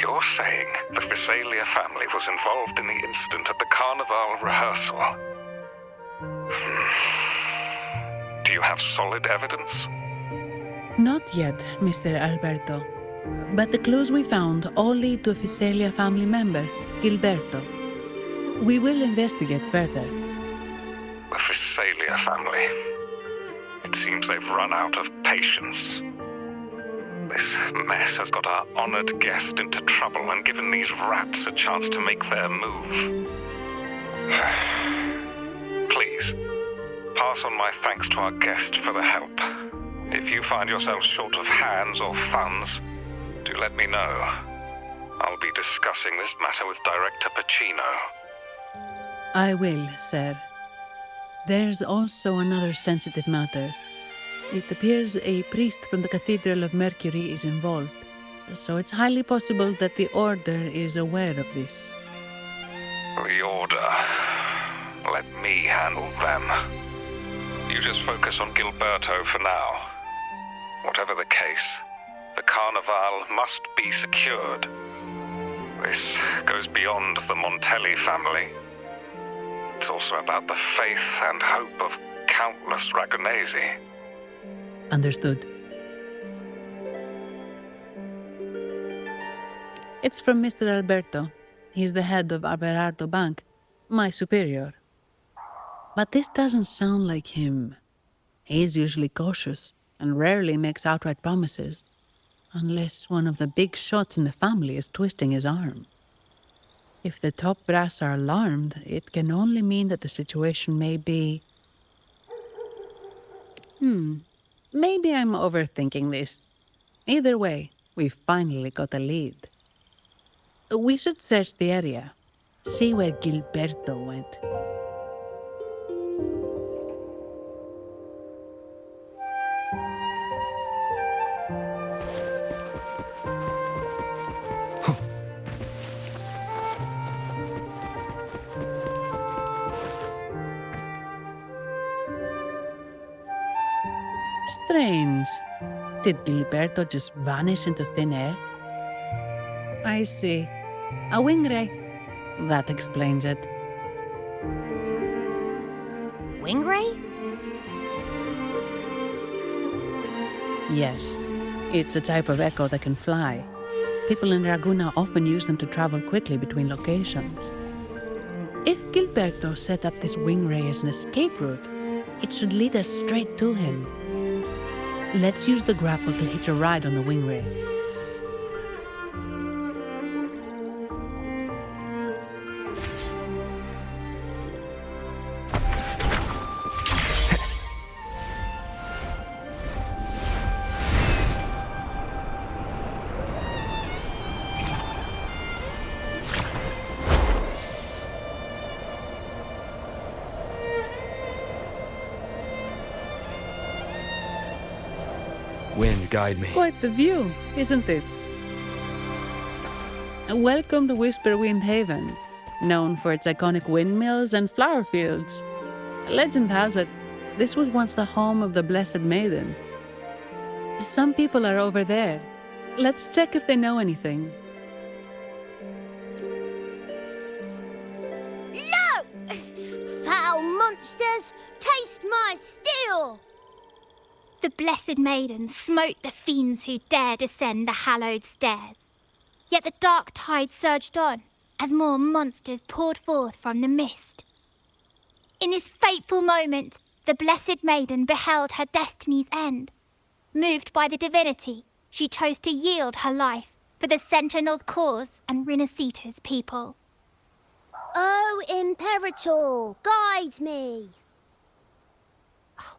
You're saying the Visalia family was involved in the incident at the Carnival rehearsal? Do you have solid evidence? Not yet, Mr. Alberto. But the clues we found all lead to a Visalia family member, Gilberto. We will investigate further. The Visalia family. It seems they've run out of patience. This mess has got our honored guest into trouble and given these rats a chance to make their move. Please, pass on my thanks to our guest for the help. If you find yourself short of hands or funds, do let me know. I'll be discussing this matter with Director Pacino. I will, sir. There's also another sensitive matter. It appears a priest from the Cathedral of Mercury is involved, so it's highly possible that the Order is aware of this. The Order. Let me handle them. You just focus on Gilberto for now. Whatever the case, the Carnival must be secured. This goes beyond the Montelli family. It's also about the faith and hope of countless Ragonesi. Understood. It's from Mr. Alberto. He's the head of Averardo Bank, my superior. But this doesn't sound like him. He's usually cautious and rarely makes outright promises, unless one of the big shots in the family is twisting his arm. If the top brass are alarmed, it can only mean that the situation may be... Maybe I'm overthinking this. Either way, we've finally got a lead. We should search the area, see where Gilberto went. Strange. Did Gilberto just vanish into thin air? I see. A wing ray. That explains it. Wing ray? Yes. It's a type of echo that can fly. People in Raguna often use them to travel quickly between locations. If Gilberto set up this wing ray as an escape route, it should lead us straight to him. Let's use the grapple to hitch a ride on the wing ray. Wind, guide me. Quite the view, isn't it? Welcome to Whisperwind Haven, known for its iconic windmills and flower fields. Legend has it, this was once the home of the Blessed Maiden. Some people are over there. Let's check if they know anything. No! Foul monsters, taste my steel! The Blessed Maiden smote the fiends who dared ascend the hallowed stairs. Yet the dark tide surged on as more monsters poured forth from the mist. In this fateful moment, the Blessed Maiden beheld her destiny's end. Moved by the divinity, she chose to yield her life for the Sentinel's cause and Renacita's people. Oh, Imperator, guide me!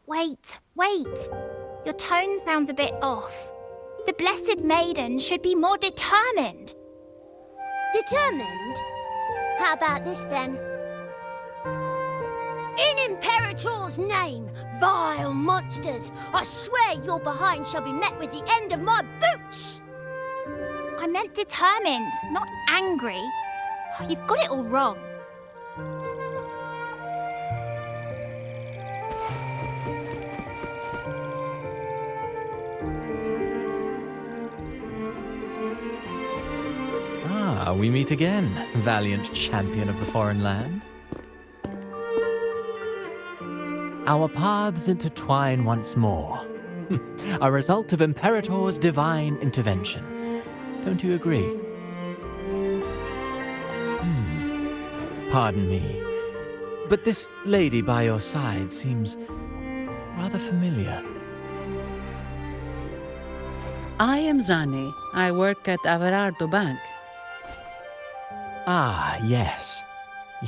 Wait. Your tone sounds a bit off. The Blessed Maiden should be more determined. Determined? How about this then? In Imperator's name, vile monsters, I swear your behind shall be met with the end of my boots! I meant determined, not angry. You've got it all wrong. Ah, we meet again, valiant champion of the foreign land. Our paths intertwine once more. A result of Imperator's divine intervention. Don't you agree? Pardon me, but this lady by your side seems rather familiar. I am Zani. I work at Averardo Bank. Ah, yes.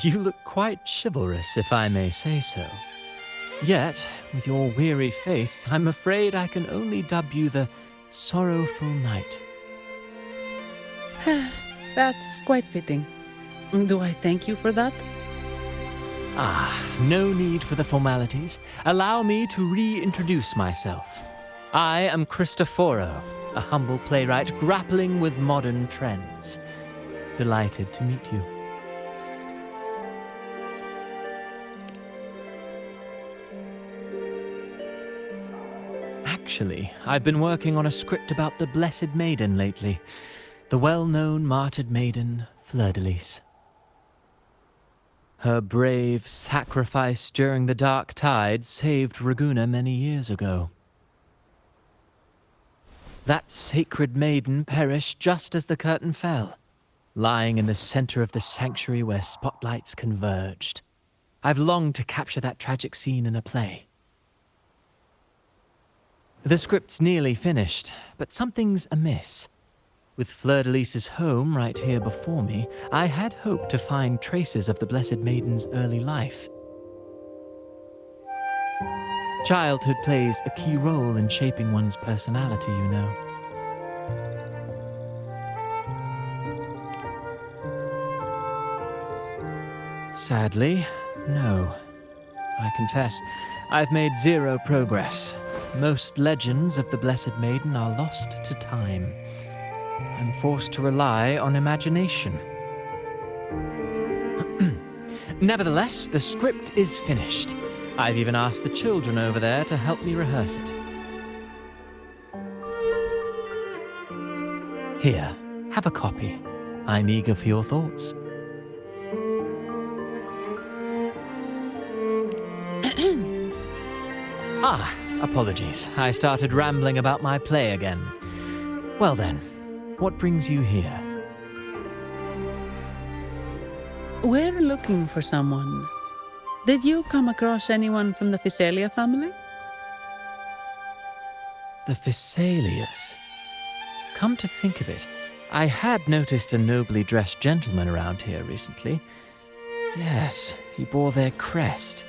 You look quite chivalrous, if I may say so. Yet, with your weary face, I'm afraid I can only dub you the Sorrowful Knight. That's quite fitting. Do I thank you for that? Ah, no need for the formalities. Allow me to reintroduce myself. I am Cristoforo, a humble playwright grappling with modern trends. Delighted to meet you. Actually, I've been working on a script about the Blessed Maiden lately. The well-known martyred maiden, Fleur-de-Lis. Her brave sacrifice during the Dark Tide saved Raguna many years ago. That sacred maiden perished just as the curtain fell, lying in the center of the sanctuary where spotlights converged. I've longed to capture that tragic scene in a play. The script's nearly finished, but something's amiss. With Fleur-de-Lis's home right here before me, I had hoped to find traces of the Blessed Maiden's early life. Childhood plays a key role in shaping one's personality, you know. Sadly, no. I confess, I've made zero progress. Most legends of the Blessed Maiden are lost to time. I'm forced to rely on imagination. Nevertheless, the script is finished. I've even asked the children over there to help me rehearse it. Here, have a copy. I'm eager for your thoughts. Apologies. I started rambling about my play again. Well then, what brings you here? We're looking for someone. Did you come across anyone from the Physalia family? The Physalias. Come to think of it, I had noticed a nobly dressed gentleman around here recently. Yes, he bore their crest.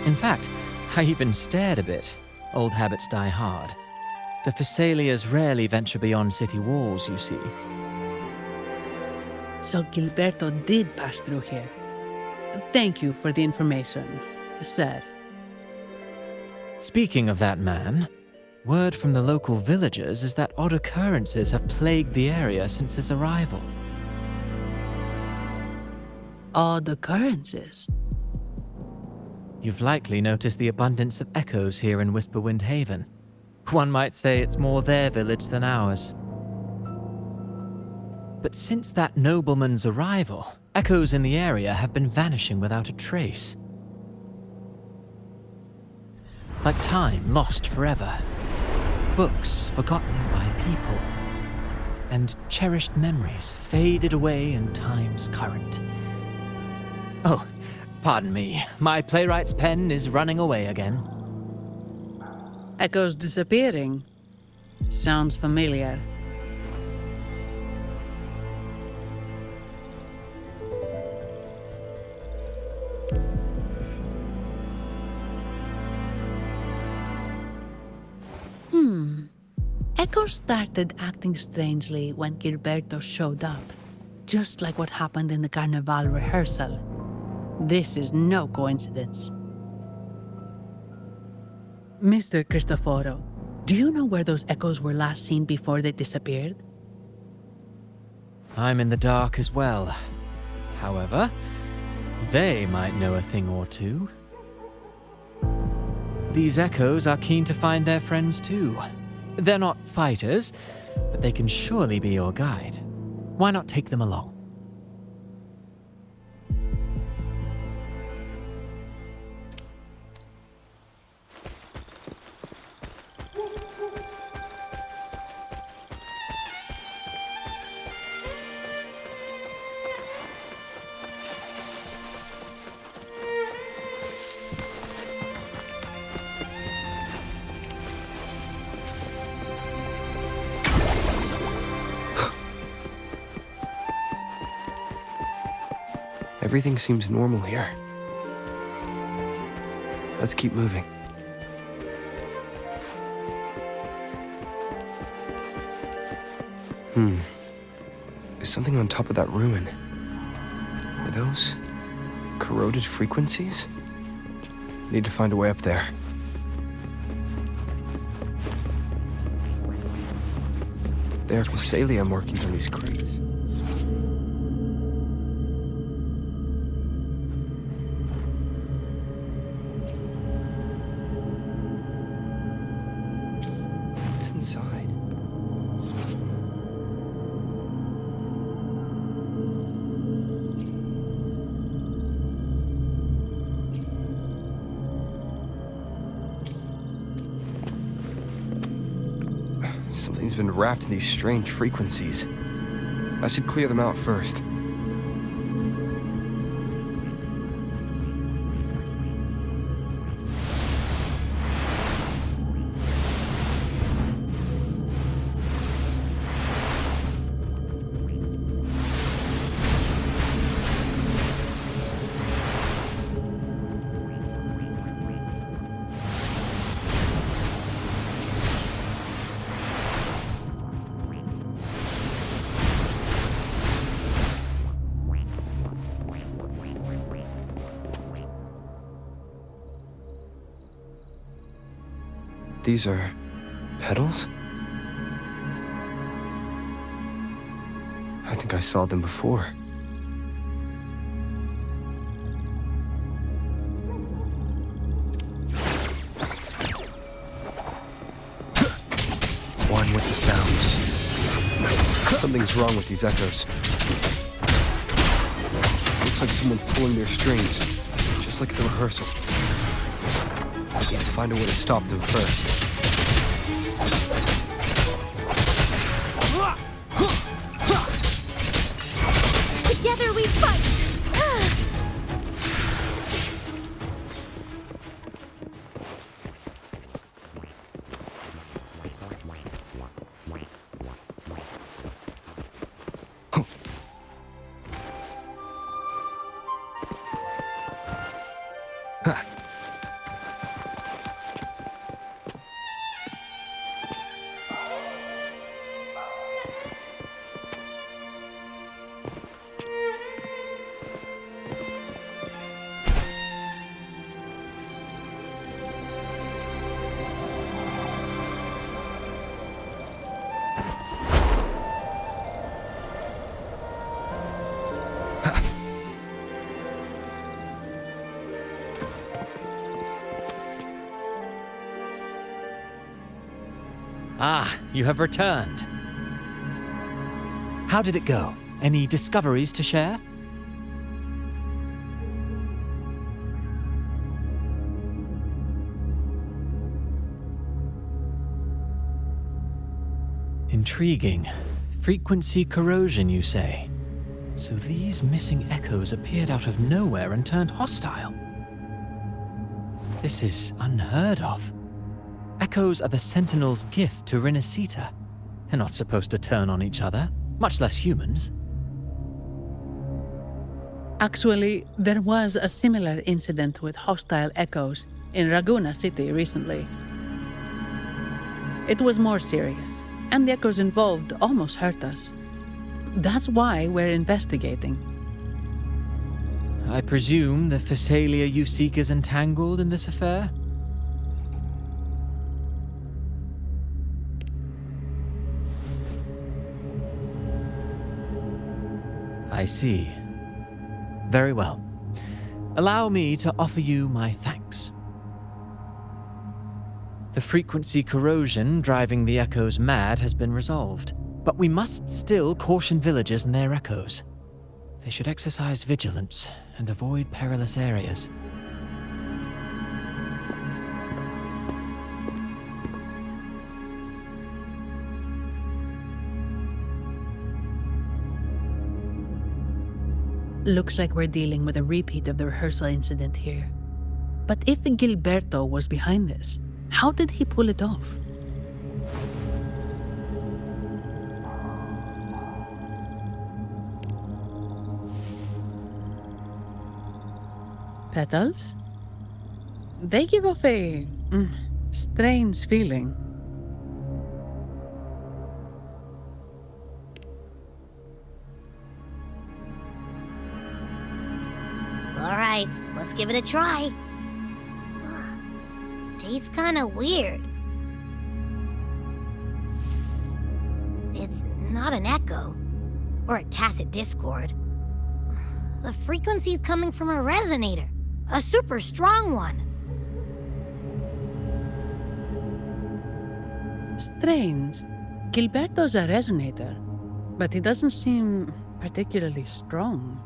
In fact, I even stared a bit. Old habits die hard. The Physalias rarely venture beyond city walls, you see. So Gilberto did pass through here. Thank you for the information, sir. Speaking of that man, word from the local villagers is that odd occurrences have plagued the area since his arrival. Odd occurrences? You've likely noticed the abundance of echoes here in Whisperwind Haven. One might say it's more their village than ours. But since that nobleman's arrival, echoes in the area have been vanishing without a trace. Like time lost forever. Books forgotten by people. And cherished memories faded away in time's current. Oh, pardon me. My playwright's pen is running away again. Echoes disappearing. Sounds familiar. Echoes started acting strangely when Gilberto showed up, just like what happened in the Carnival rehearsal. This is no coincidence. Mr. Cristoforo, do you know where those echoes were last seen before they disappeared? I'm in the dark as well. However, they might know a thing or two. These echoes are keen to find their friends too. They're not fighters, but they can surely be your guide. Why not take them along? Everything seems normal here. Let's keep moving. There's something on top of that ruin. Are those corroded frequencies? Need to find a way up there. There are Physalia markings on these crates. What's inside? Something's been wrapped in these strange frequencies. I should clear them out first. These are petals? I think I saw them before. One with the sounds. Something's wrong with these echoes. Looks like someone's pulling their strings, just like at the rehearsal. I need to find a way to stop them first. Together we fight! Ah, you have returned. How did it go? Any discoveries to share? Intriguing. Frequency corrosion, you say? So these missing echoes appeared out of nowhere and turned hostile. This is unheard of. Echoes are the Sentinel's gift to Renacita. They're not supposed to turn on each other, much less humans. Actually, there was a similar incident with hostile echoes in Raguna City recently. It was more serious, and the echoes involved almost hurt us. That's why we're investigating. I presume the Physalia you seek is entangled in this affair? I see. Very well. Allow me to offer you my thanks. The frequency corrosion driving the echoes mad has been resolved, but we must still caution villagers and their echoes. They should exercise vigilance and avoid perilous areas. Looks like we're dealing with a repeat of the rehearsal incident here. But if Gilberto was behind this, how did he pull it off? Petals? They give off a strange feeling. All right, let's give it a try. Tastes kind of weird. It's not an echo or a tacit discord. The frequency's coming from a resonator, a super strong one. Strange. Gilberto's a resonator, but he doesn't seem particularly strong.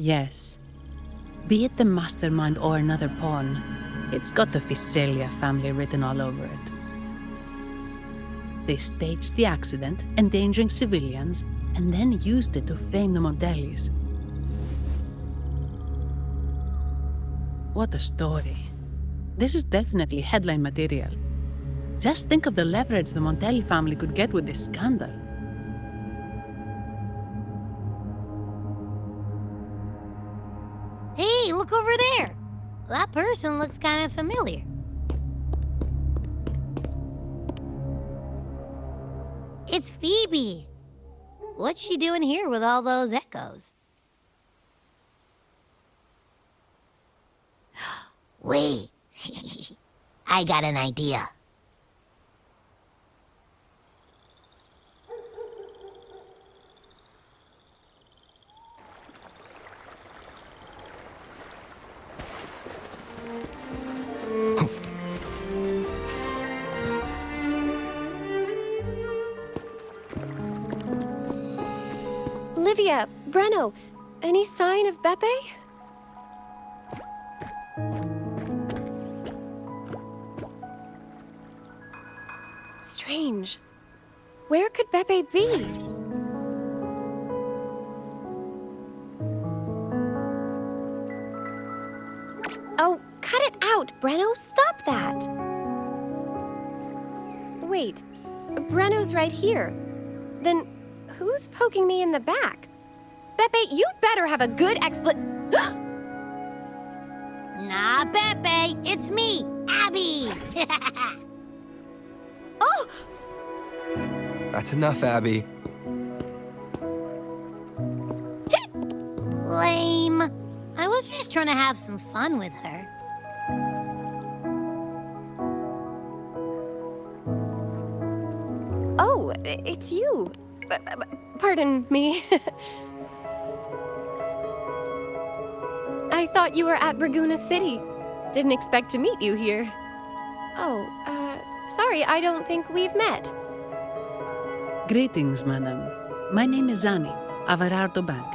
Yes. Be it the mastermind or another pawn, it's got the Visalia family written all over it. They staged the accident, endangering civilians, and then used it to frame the Montellis. What a story. This is definitely headline material. Just think of the leverage the Montelli family could get with this scandal. Hey, look over there. That person looks kind of familiar. It's Phoebe. What's she doing here with all those echoes? Wait. I got an idea. Olivia, Breno, any sign of Beppe? Strange. Where could Beppe be? Oh, cut it out, Breno. Stop that. Wait, Breno's right here. Then who's poking me in the back? Beppe, you'd better have a good Nah, Beppe, it's me, Abby. Oh! That's enough, Abby. Lame. I was just trying to have some fun with her. Oh, it's you. Pardon me. I thought you were at Braguna City. Didn't expect to meet you here. Oh, sorry, I don't think we've met. Greetings, madam. My name is Zani, Averardo Bank.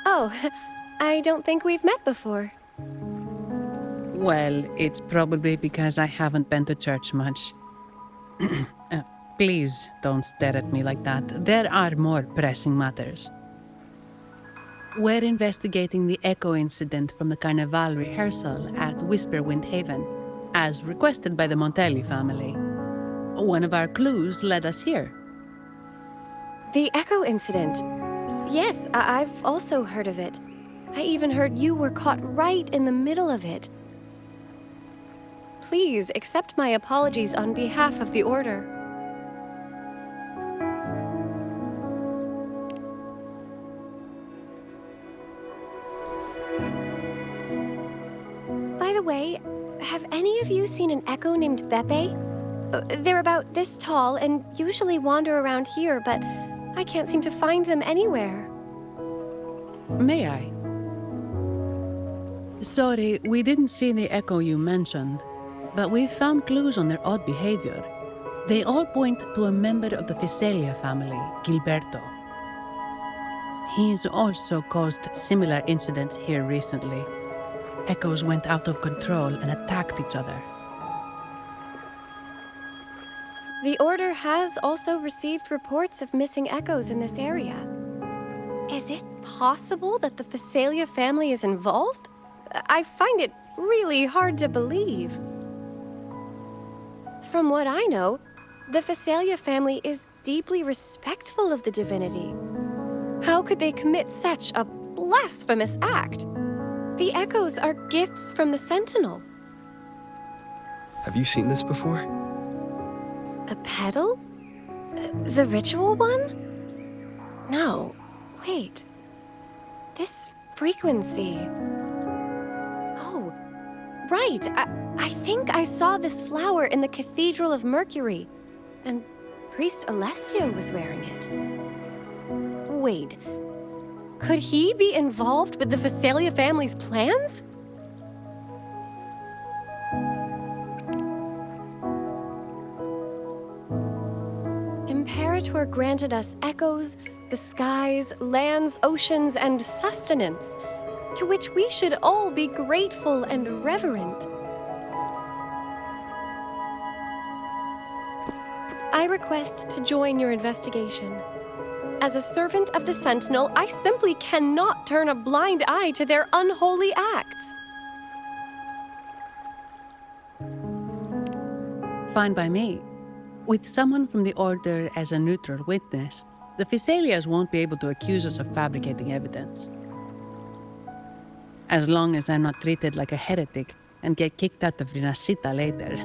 Oh, I don't think we've met before. Well, it's probably because I haven't been to church much. Please don't stare at me like that. There are more pressing matters. We're investigating the echo incident from the Carnival rehearsal at Whisperwind Haven, as requested by the Montelli family. One of our clues led us here. The echo incident. Yes, I've also heard of it. I even heard you were caught right in the middle of it. Please accept my apologies on behalf of the Order. By the way, have any of you seen an echo named Beppe? They're about this tall and usually wander around here, but I can't seem to find them anywhere. May I? Sorry, we didn't see the echo you mentioned, but we found clues on their odd behavior. They all point to a member of the Physalia family, Gilberto. He's also caused similar incidents here recently. Echoes went out of control and attacked each other. The Order has also received reports of missing echoes in this area. Is it possible that the Physalia family is involved? I find it really hard to believe. From what I know, the Physalia family is deeply respectful of the divinity. How could they commit such a blasphemous act? The echoes are gifts from the Sentinel. Have you seen this before? A pedal? The ritual one? No, wait. This frequency. Oh, right. I think I saw this flower in the Cathedral of Mercury, and Priest Alessio was wearing it. Wait, could he be involved with the Physalia family's plans? Imperator granted us echoes, the skies, lands, oceans, and sustenance, to which we should all be grateful and reverent. I request to join your investigation. As a servant of the Sentinel, I simply cannot turn a blind eye to their unholy acts. Fine by me. With someone from the Order as a neutral witness, the Physalias won't be able to accuse us of fabricating evidence. As long as I'm not treated like a heretic and get kicked out of Renasita later.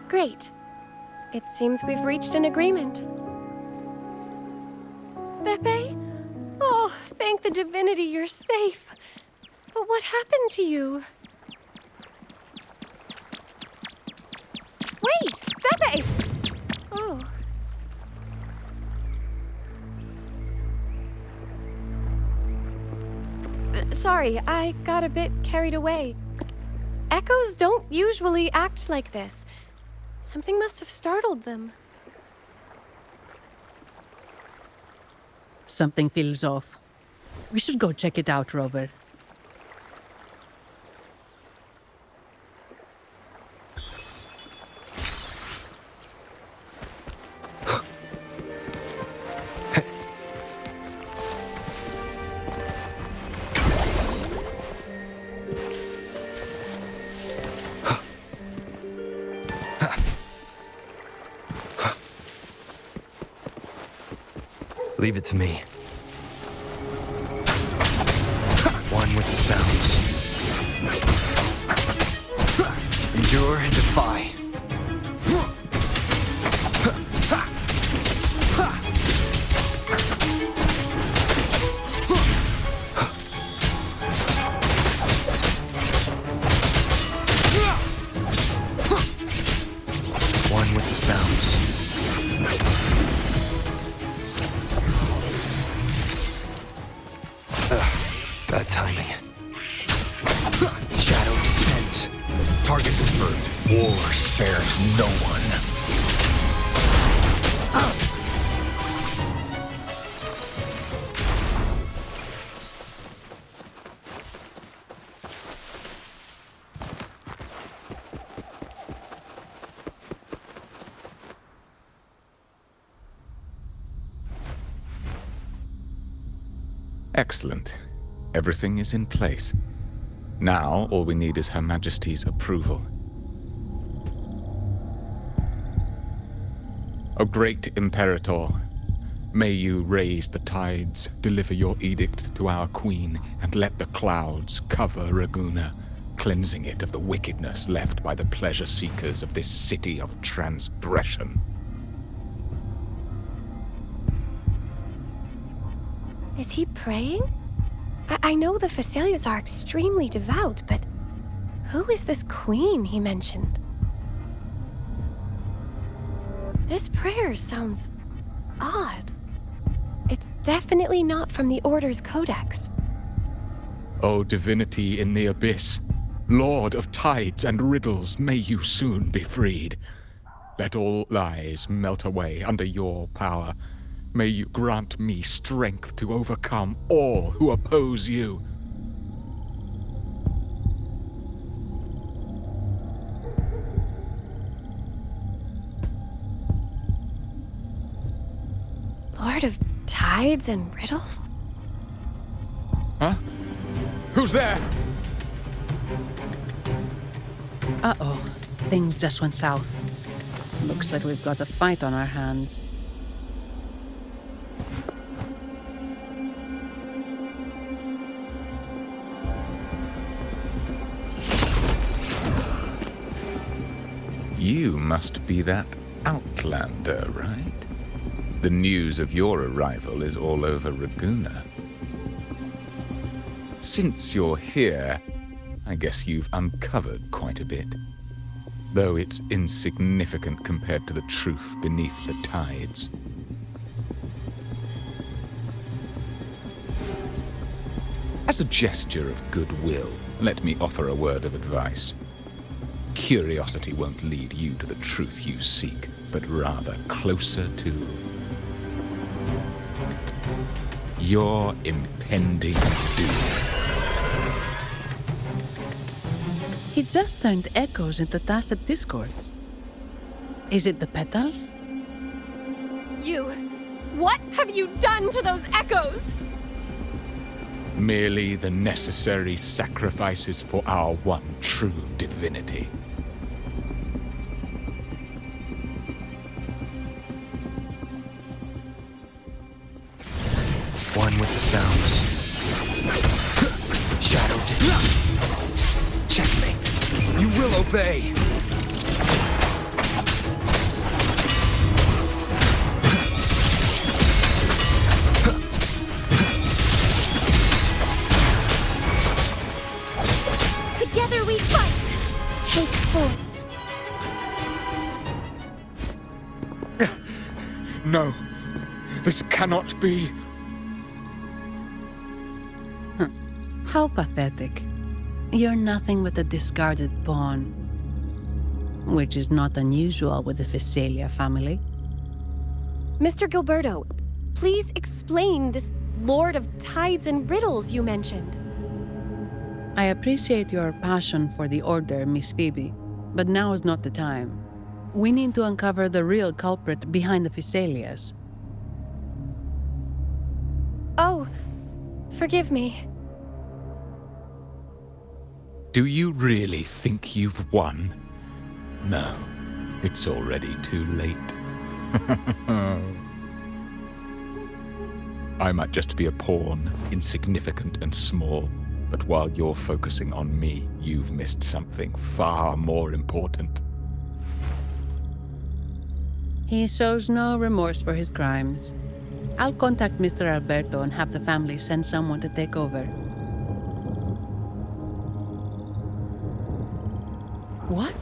Great. It seems we've reached an agreement. Pepe? Oh, thank the divinity you're safe. But what happened to you? Wait! Pepe! Oh. Sorry, I got a bit carried away. Echoes don't usually act like this. Something must have startled them. Something feels off. We should go check it out, Rover. Leave it to me. One with the sounds. Endure and defy. One with the sounds. Bad timing. Shadow descends. Target confirmed. War spares no one. Excellent. Everything is in place. Now, all we need is Her Majesty's approval. O great Imperator, may you raise the tides, deliver your edict to our queen, and let the clouds cover Raguna, cleansing it of the wickedness left by the pleasure-seekers of this city of transgression. Is he praying? I know the Phasalias are extremely devout, but who is this queen he mentioned? This prayer sounds odd. It's definitely not from the Order's codex. O divinity in the abyss, Lord of tides and riddles, may you soon be freed. Let all lies melt away under your power. May you grant me strength to overcome all who oppose you. Lord of tides and riddles? Huh? Who's there? Uh-oh. Things just went south. Looks like we've got a fight on our hands. You must be that outlander, right? The news of your arrival is all over Raguna. Since you're here, I guess you've uncovered quite a bit. Though it's insignificant compared to the truth beneath the tides. As a gesture of goodwill, let me offer a word of advice. Curiosity won't lead you to the truth you seek, but rather closer to your impending doom. He just turned echoes into tacit discords. Is it the petals? What have you done to those echoes? Merely the necessary sacrifices for our one true divinity. One with the sounds. Shadow Checkmate. You will obey. Together we fight. Take full. No, this cannot be. How pathetic. You're nothing but a discarded pawn. Which is not unusual with the Phasalia family. Mr. Gilberto, please explain this Lord of Tides and Riddles you mentioned. I appreciate your passion for the Order, Miss Phoebe, but now is not the time. We need to uncover the real culprit behind the Phasalias. Oh, forgive me. Do you really think you've won? No, it's already too late. I might just be a pawn, insignificant and small, but while you're focusing on me, you've missed something far more important. He shows no remorse for his crimes. I'll contact Mr. Alberto and have the family send someone to take over. What?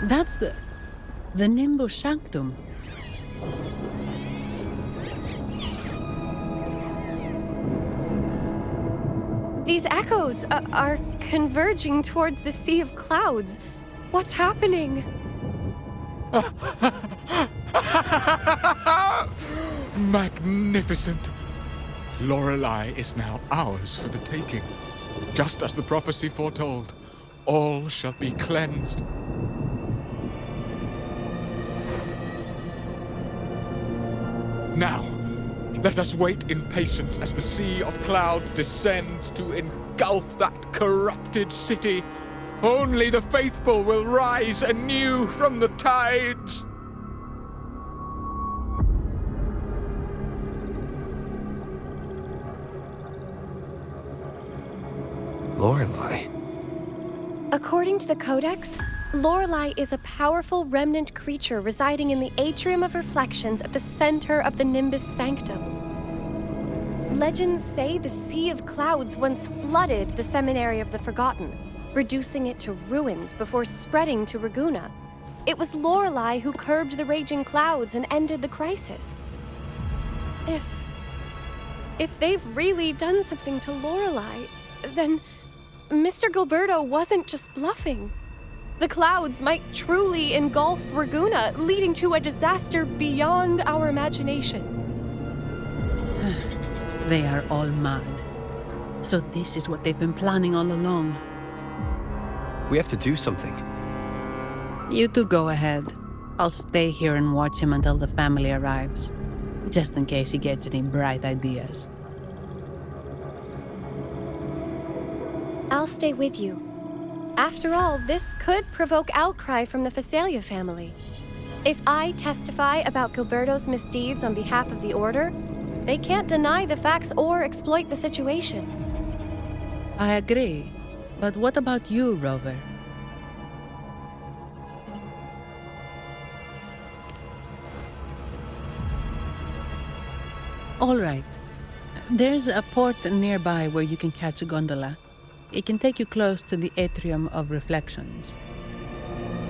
That's the Nimbus Sanctum. These echoes are converging towards the Sea of Clouds. What's happening? Magnificent! Lorelei is now ours for the taking. Just as the prophecy foretold, all shall be cleansed. Now, let us wait in patience as the Sea of Clouds descends to engulf that corrupted city. Only the faithful will rise anew from the tides. Lorelei. According to the Codex, Lorelei is a powerful remnant creature residing in the Atrium of Reflections at the center of the Nimbus Sanctum. Legends say the Sea of Clouds once flooded the Seminary of the Forgotten, reducing it to ruins before spreading to Raguna. It was Lorelei who curbed the raging clouds and ended the crisis. If they've really done something to Lorelei, then Mr. Gilberto wasn't just bluffing. The clouds might truly engulf Raguna, leading to a disaster beyond our imagination. They are all mad. So this is what they've been planning all along. We have to do something. You two go ahead. I'll stay here and watch him until the family arrives, just in case he gets any bright ideas. I'll stay with you. After all, this could provoke outcry from the Phasalia family. If I testify about Gilberto's misdeeds on behalf of the Order, they can't deny the facts or exploit the situation. I agree. But what about you, Rover? All right. There's a port nearby where you can catch a gondola. It can take you close to the Atrium of Reflections.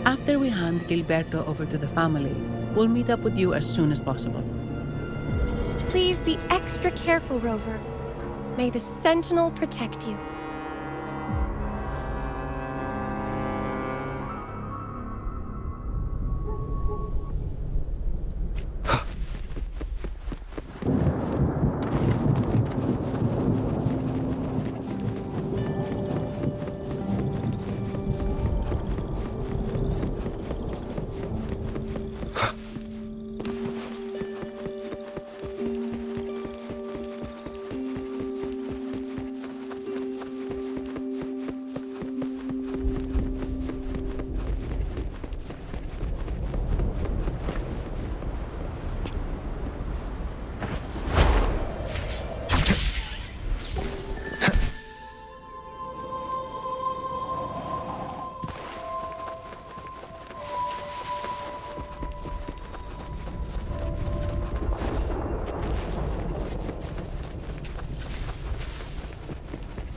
After we hand Gilberto over to the family, we'll meet up with you as soon as possible. Please be extra careful, Rover. May the Sentinel protect you.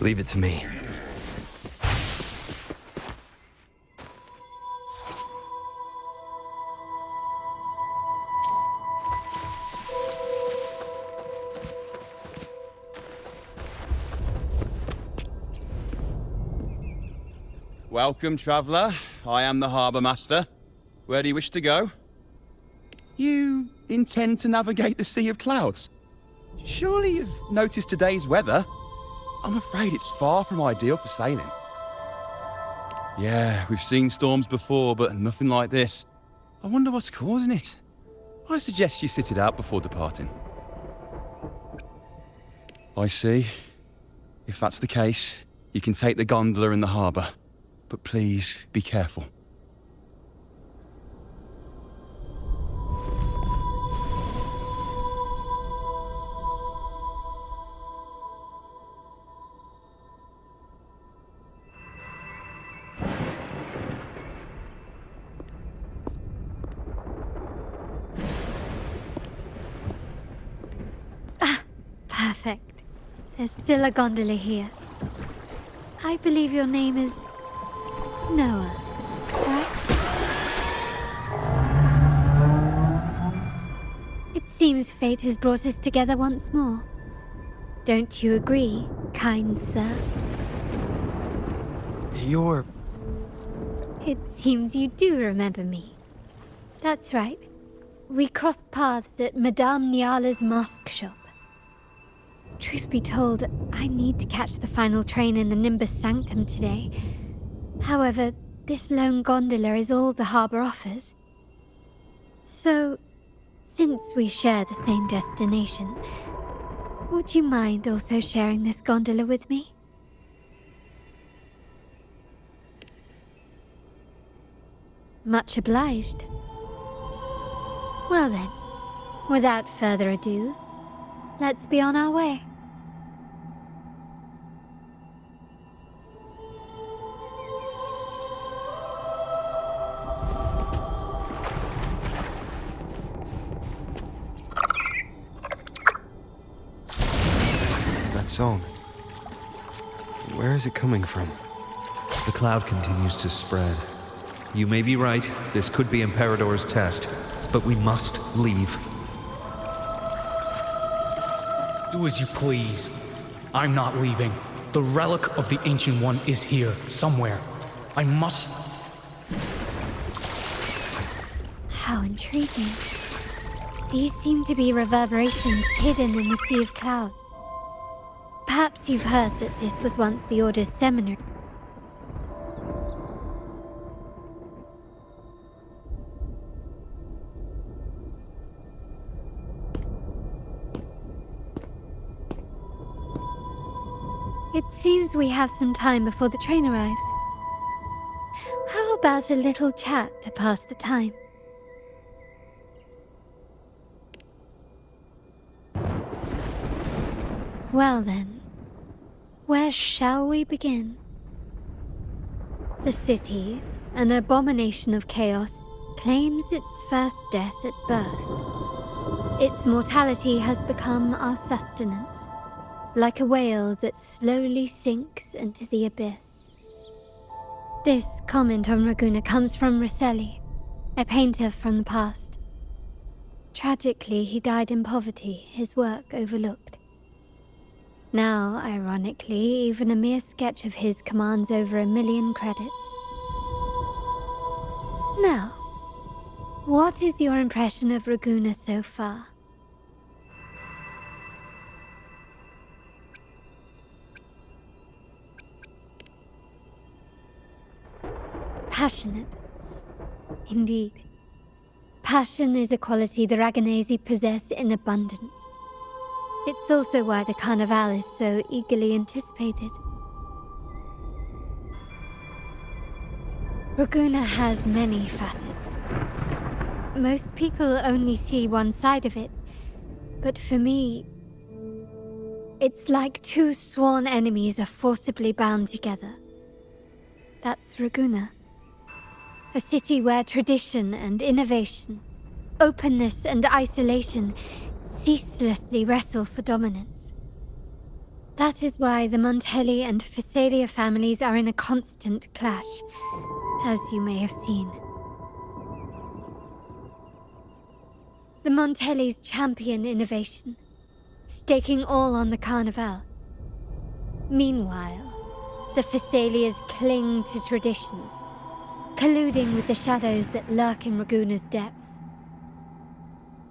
Leave it to me. Welcome, traveller. I am the Harbour Master. Where do you wish to go? You intend to navigate the Sea of Clouds? Surely you've noticed today's weather? I'm afraid it's far from ideal for sailing. Yeah, we've seen storms before, but nothing like this. I wonder what's causing it. I suggest you sit it out before departing. I see. If that's the case, you can take the gondola in the harbour. But please, be careful. Perfect. There's still a gondola here. I believe your name is Noah, right? It seems fate has brought us together once more. Don't you agree, kind sir? You're... It seems you do remember me. That's right. We crossed paths at Madame Niala's mosque shop. Truth be told, I need to catch the final train in the Nimbus Sanctum today. However, this lone gondola is all the harbour offers. So, since we share the same destination, would you mind also sharing this gondola with me? Much obliged. Well then, without further ado, let's be on our way. song. Where is it coming from? The cloud continues to spread. You may be right, this could be Imperador's test, but we must leave. Do as you please. I'm not leaving. The relic of the Ancient One is here, somewhere. I must... How intriguing. These seem to be reverberations hidden in the sea of clouds. Perhaps you've heard that this was once the Order's seminary. It seems we have some time before the train arrives. How about a little chat to pass the time? Well then, where shall we begin? The city, an abomination of chaos, claims its first death at birth. Its mortality has become our sustenance, like a whale that slowly sinks into the abyss. This comment on Raguna comes from Rosselli, a painter from the past. Tragically, he died in poverty, his work overlooked. Now, ironically, even a mere sketch of his commands over 1 million credits. Now, what is your impression of Raguna so far? Passionate. Indeed. Passion is a quality the Raganesi possess in abundance. It's also why the Carnival is so eagerly anticipated. Raguna has many facets. Most people only see one side of it, but for me, it's like two sworn enemies are forcibly bound together. That's Raguna. A city where tradition and innovation, openness and isolation ceaselessly wrestle for dominance. That is why the Montelli and Phasalia families are in a constant clash, as you may have seen. The Montellis champion innovation, staking all on the Carnival. Meanwhile, the Phasalias cling to tradition, colluding with the shadows that lurk in Raguna's depths.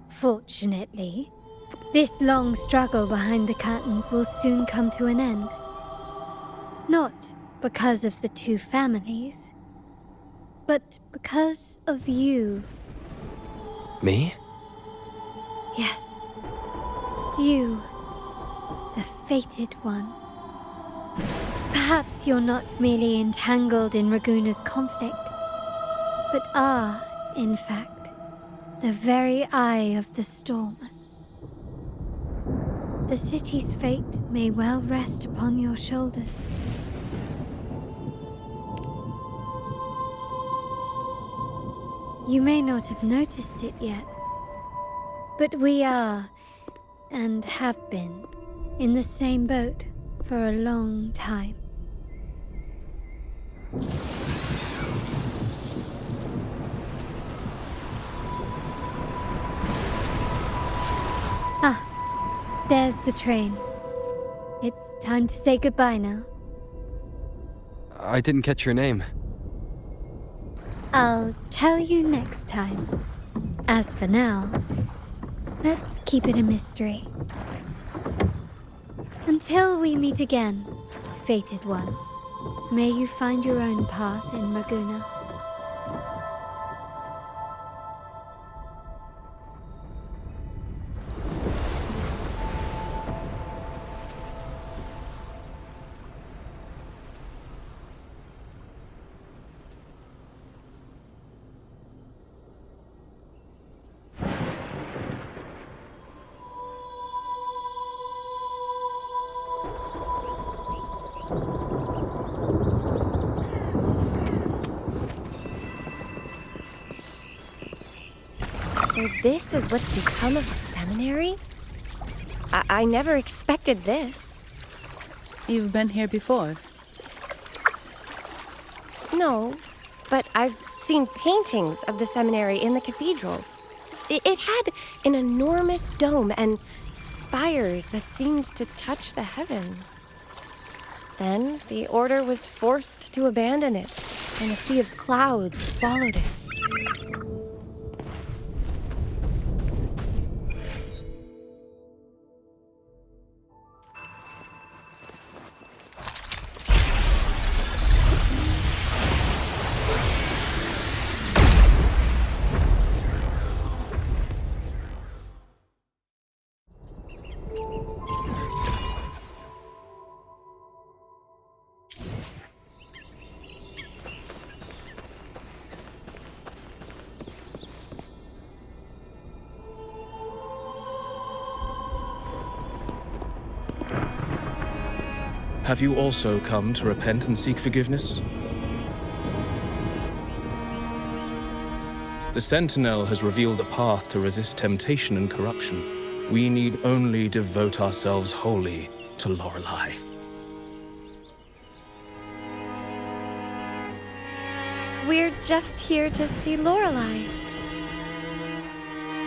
Fortunately, this long struggle behind the curtains will soon come to an end. Not because of the two families, but because of you. Me? Yes. You, the fated one. Perhaps you're not merely entangled in Raguna's conflict, but are, in fact, the very eye of the storm. The city's fate may well rest upon your shoulders. You may not have noticed it yet, but we are, and have been, in the same boat for a long time. Ah, there's the train. It's time to say goodbye now. I didn't catch your name. I'll tell you next time. As for now, let's keep it a mystery. Until we meet again, fated one, may you find your own path in Raguna. So this is what's become of the seminary? I never expected this. You've been here before. No, but I've seen paintings of the seminary in the cathedral. It had an enormous dome and spires that seemed to touch the heavens. Then the order was forced to abandon it, and a sea of clouds swallowed it. Have you also come to repent and seek forgiveness? The Sentinel has revealed a path to resist temptation and corruption. We need only devote ourselves wholly to Lorelei. We're just here to see Lorelei.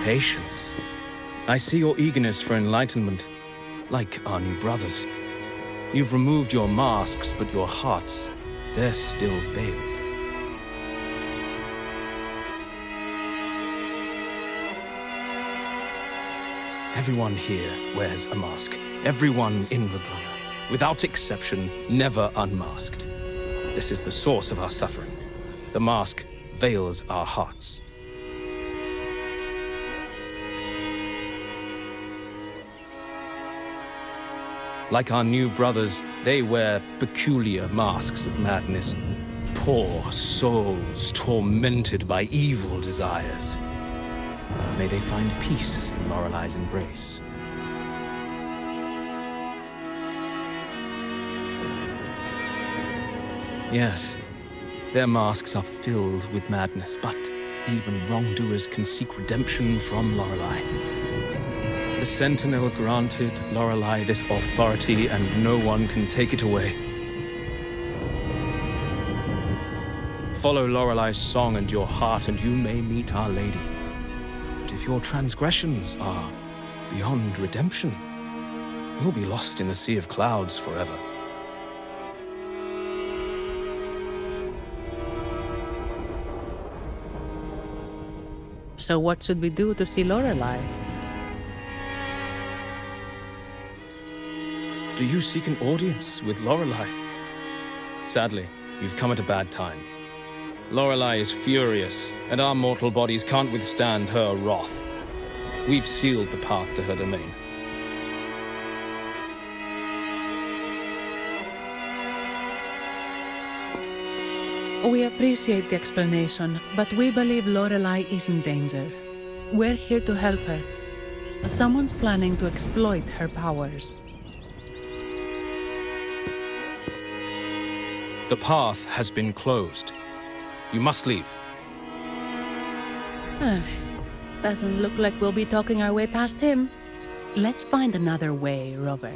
Patience. I see your eagerness for enlightenment, like our new brothers. You've removed your masks, but your hearts, they're still veiled. Everyone here wears a mask. Everyone in Laguna, without exception, never unmasked. This is the source of our suffering. The mask veils our hearts. Like our new brothers, they wear peculiar masks of madness. Poor souls tormented by evil desires. May they find peace in Lorelei's embrace. Yes, their masks are filled with madness, but even wrongdoers can seek redemption from Lorelei. The Sentinel granted Lorelei this authority, and no one can take it away. Follow Lorelei's song and your heart, and you may meet Our Lady. But if your transgressions are beyond redemption, you'll be lost in the sea of clouds forever. So what should we do to see Lorelei? Do you seek an audience with Lorelei? Sadly, you've come at a bad time. Lorelei is furious, and our mortal bodies can't withstand her wrath. We've sealed the path to her domain. We appreciate the explanation, but we believe Lorelei is in danger. We're here to help her. Someone's planning to exploit her powers. The path has been closed. You must leave. Doesn't look like we'll be talking our way past him. Let's find another way, Rover.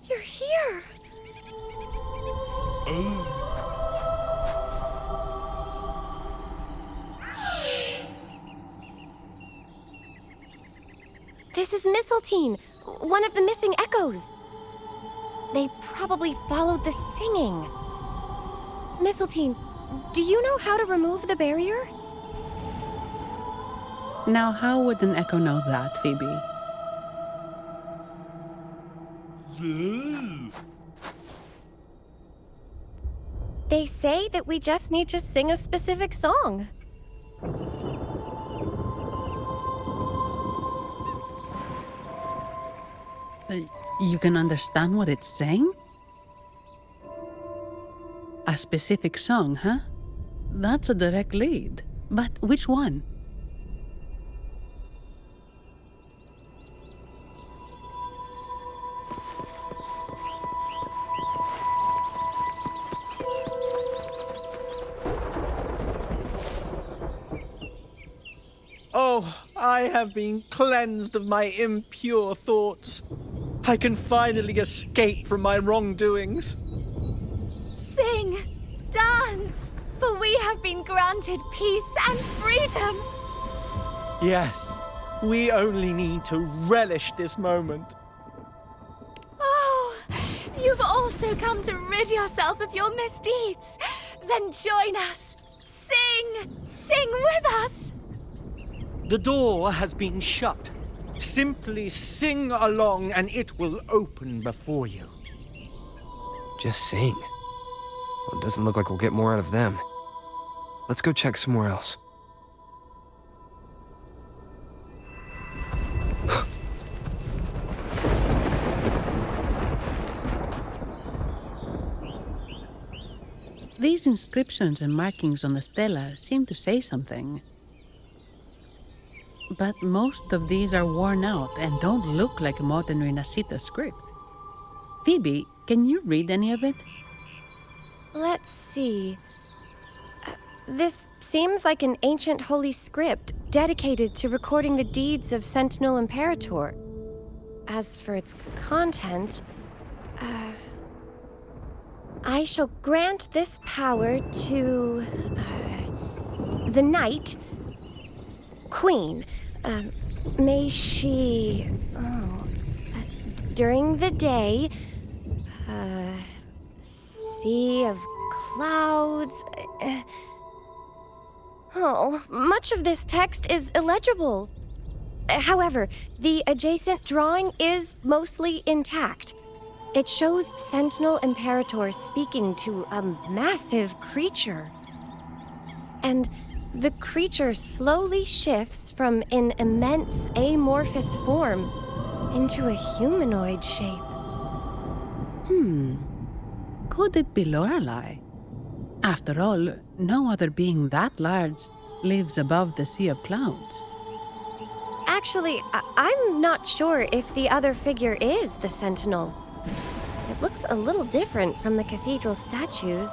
You're here! This is Mistletoe, one of the missing echoes. They probably followed the singing. Mistletoe, do you know how to remove the barrier? Now, how would an echo know that, Phoebe? They say that we just need to sing a specific song. You can understand what it's saying? A specific song, huh? That's a direct lead. But which one? Oh, I have been cleansed of my impure thoughts. I can finally escape from my wrongdoings. Sing, dance, for we have been granted peace and freedom. Yes, we only need to relish this moment. Oh, you've also come to rid yourself of your misdeeds. Then join us. Sing with us. The door has been shut. Simply sing along and it will open before you. Just sing. Well, it doesn't look like we'll get more out of them. Let's go check somewhere else. These inscriptions and markings on the stela seem to say something. But most of these are worn out and don't look like modern Renacita script. Phoebe, can you read any of it? Let's see. This seems like an ancient holy script dedicated to recording the deeds of Sentinel Imperator. As for its content, I shall grant this power to the Knight Queen. May she, during the day, sea of clouds. Much of this text is illegible. However, the adjacent drawing is mostly intact. It shows Sentinel Imperator speaking to a massive creature. And the creature slowly shifts from an immense amorphous form into a humanoid shape. Could it be Lorelei? After all, no other being that large lives above the sea of clouds. Actually, I'm not sure if the other figure is the Sentinel. It looks a little different from the cathedral statues.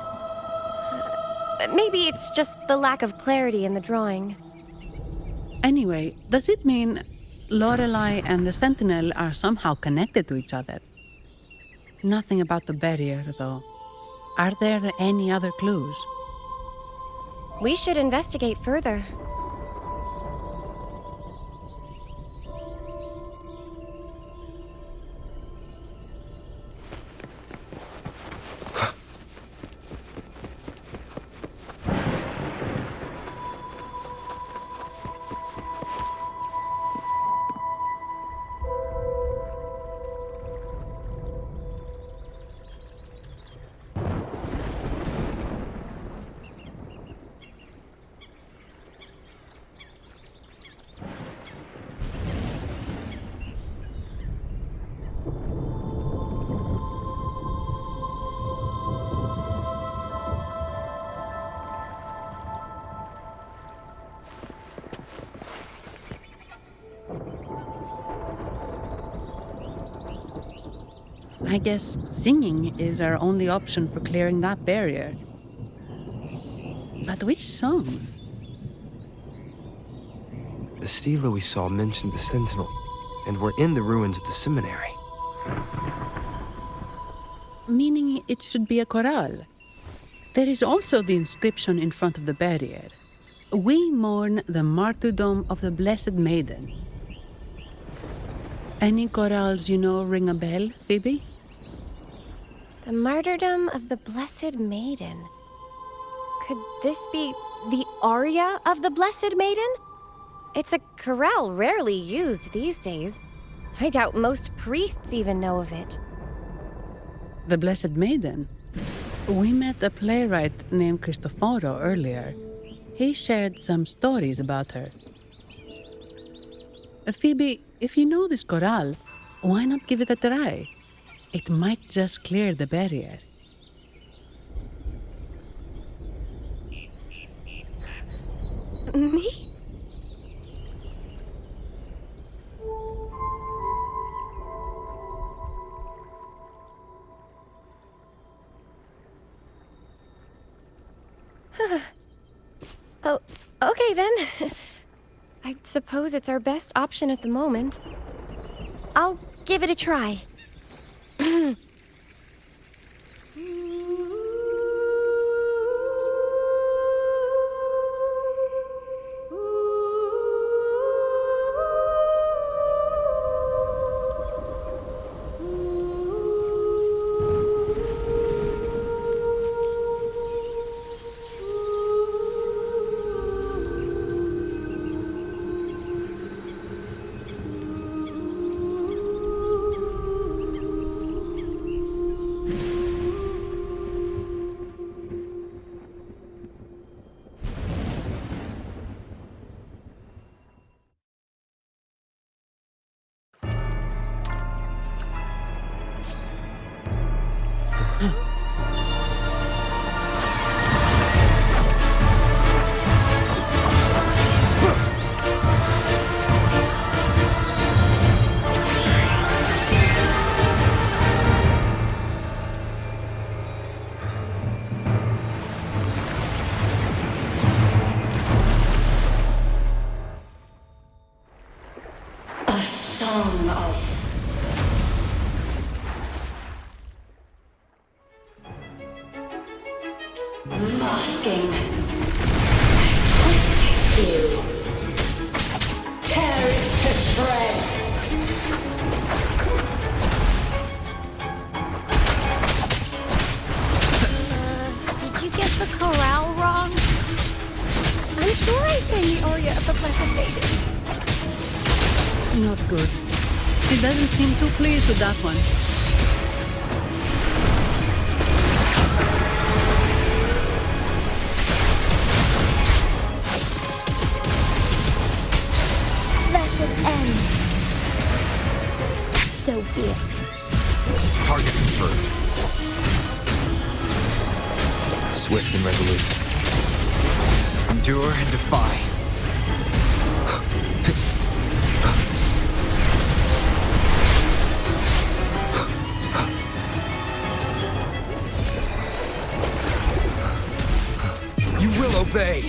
Maybe it's just the lack of clarity in the drawing. Anyway, does it mean Lorelei and the Sentinel are somehow connected to each other? Nothing about the barrier, though. Are there any other clues? We should investigate further. I guess singing is our only option for clearing that barrier. But which song? The stela we saw mentioned the Sentinel, and we're in the ruins of the seminary. Meaning it should be a chorale. There is also the inscription in front of the barrier. We mourn the martyrdom of the Blessed Maiden. Any chorales you know ring a bell, Phoebe? The martyrdom of the Blessed Maiden. Could this be the aria of the Blessed Maiden? It's a chorale rarely used these days. I doubt most priests even know of it. The Blessed Maiden? We met a playwright named Cristoforo earlier. He shared some stories about her. Phoebe, if you know this chorale, why not give it a try? It might just clear the barrier. Me? Oh, okay then. I suppose it's our best option at the moment. I'll give it a try. Song of masking, twisting you, tear it to shreds. Did you get the chorale wrong? I'm sure I sang the aria of the Blessed Maiden. Not good. She doesn't seem too pleased with that one. Let it end. So be it. Target confirmed. Swift and resolute. Endure and defy. You will obey.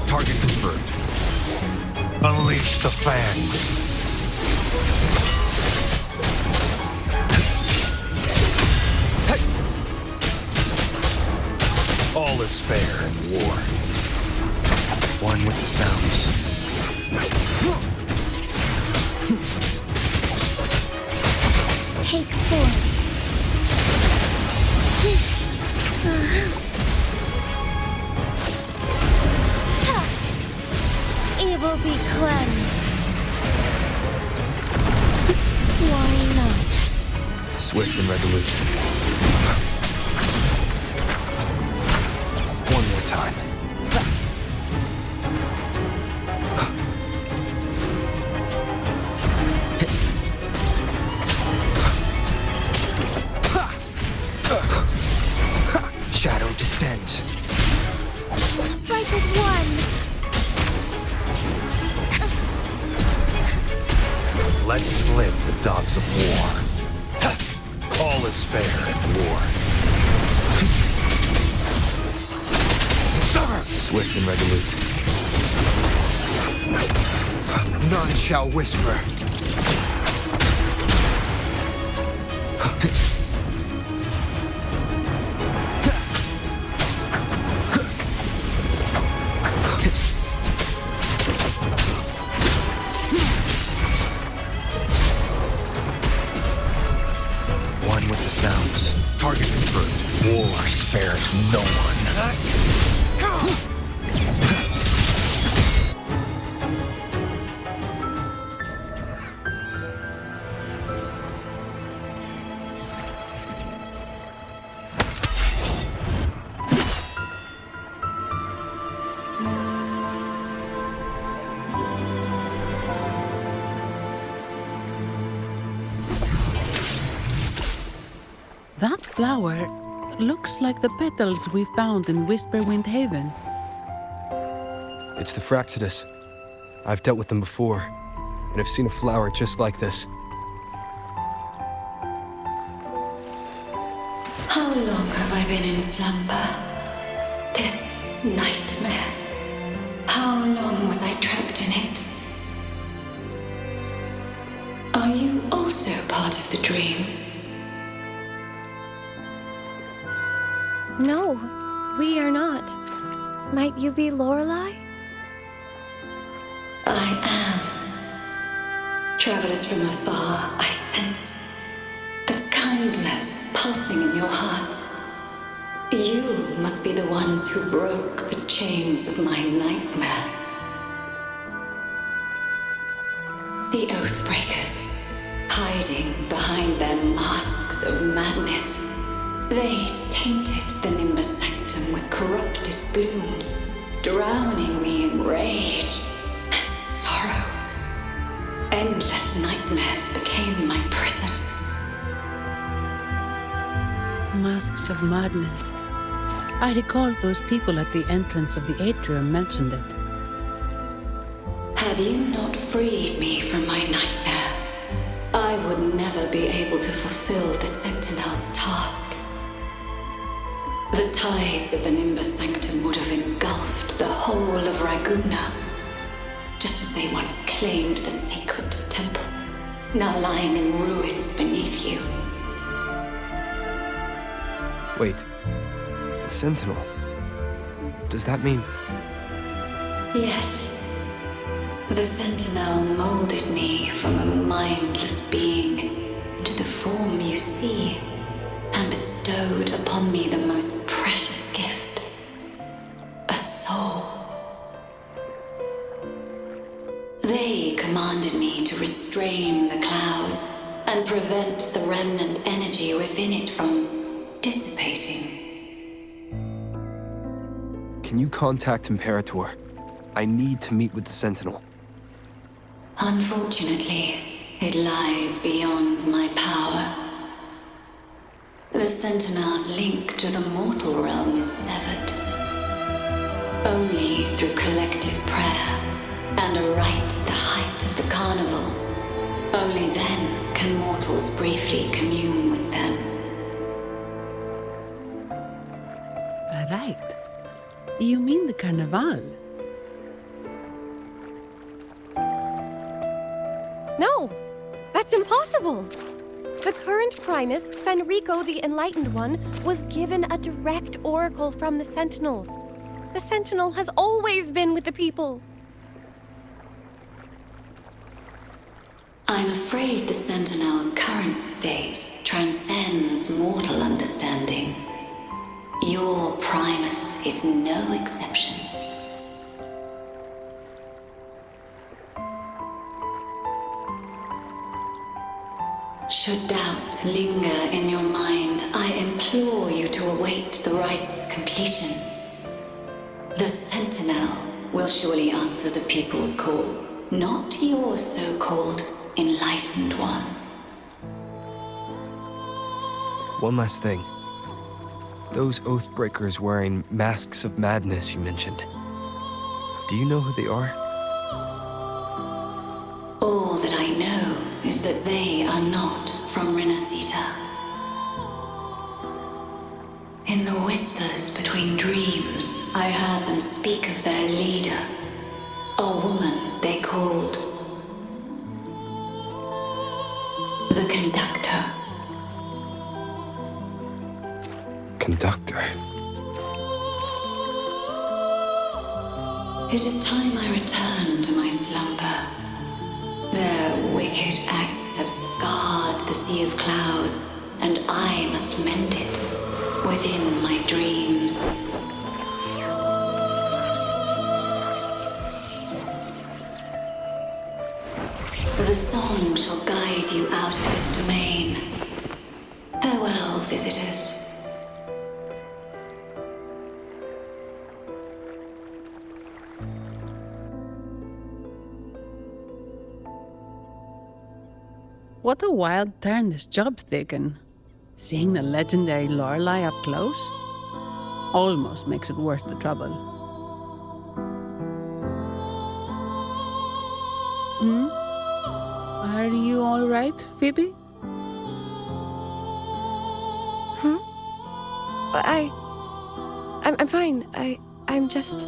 Target confirmed. Unleash the fangs. All is fair in war. One with the sounds. Take form. Evil be cleansed. Why not? Swift and resolute. One more time. Shadow descends. Strike as one. Let slip the dogs of war. All is fair in war. Swift and resolute. None shall whisper. One with the sounds. Target confirmed. War spares no one. That flower Looks like the petals we found in Whisperwind Haven. It's the Fraxidus. I've dealt with them before, and I've seen a flower just like this. How long have I been in slumber? This nightmare. How long was I trapped in it? Are you also part of the dream? No, we are not. Might you be Lorelei? I am. Travelers from afar, I sense the kindness pulsing in your hearts. You must be the ones who broke the chains of my nightmare. The Oathbreakers, hiding behind their masks of madness. They tainted the Nimbus Sanctum with corrupted blooms, drowning me in rage and sorrow. Endless nightmares became my prison. Masks of madness. I recall those people at the entrance of the atrium mentioned it. Had you not freed me from my nightmare, I would never be able to fulfill the Sentinel's task. The tides of the Nimbus Sanctum would have engulfed the whole of Raguna, just as they once claimed the sacred temple, now lying in ruins beneath you. Wait, the Sentinel. Does that mean... Yes. The Sentinel molded me from a mindless being into the form you see, and bestowed upon me the most precious gift, a soul. They commanded me to restrain the clouds and prevent the remnant energy within it from dissipating. Can you contact Imperator? I need to meet with the Sentinel. Unfortunately, it lies beyond my power. The Sentinel's link to the mortal realm is severed. Only through collective prayer and a rite at the height of the carnival, only then can mortals briefly commune with them. Right. You mean the Carnival? No, that's impossible. The current Primus, Fenrico the Enlightened One, was given a direct oracle from the Sentinel. The Sentinel has always been with the people. I'm afraid the Sentinel's current state transcends mortal understanding. Your Primus is no exception. Should doubt linger in your mind, I implore you to await the rite's completion. The Sentinel will surely answer the people's call, not your so-called Enlightened One. One last thing. Those Oathbreakers wearing masks of madness you mentioned. Do you know who they are? All that I know is that they are not from Renacita. In the whispers between dreams, I heard them speak of their leader, a woman they called the Conductor. Conductor? It is time I return to my slumber. Their wicked acts have scarred the Sea of Clouds, and I must mend it within my dreams. The song shall guide you out of this domain. Farewell, visitors. What a wild turn this job's taken. Seeing the legendary Lorelei up close almost makes it worth the trouble. Are you all right, Phoebe? I'm fine. I'm just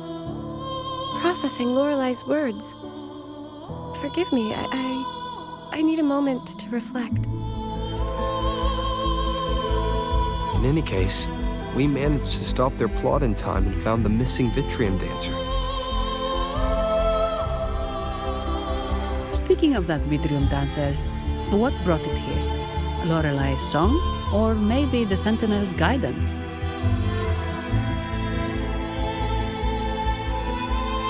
processing Lorelei's words. Forgive me. I need a moment to reflect. In any case, we managed to stop their plot in time and found the missing Vitrium dancer. Speaking of that Vitrium dancer, what brought it here? Lorelei's song? Or maybe the Sentinel's guidance?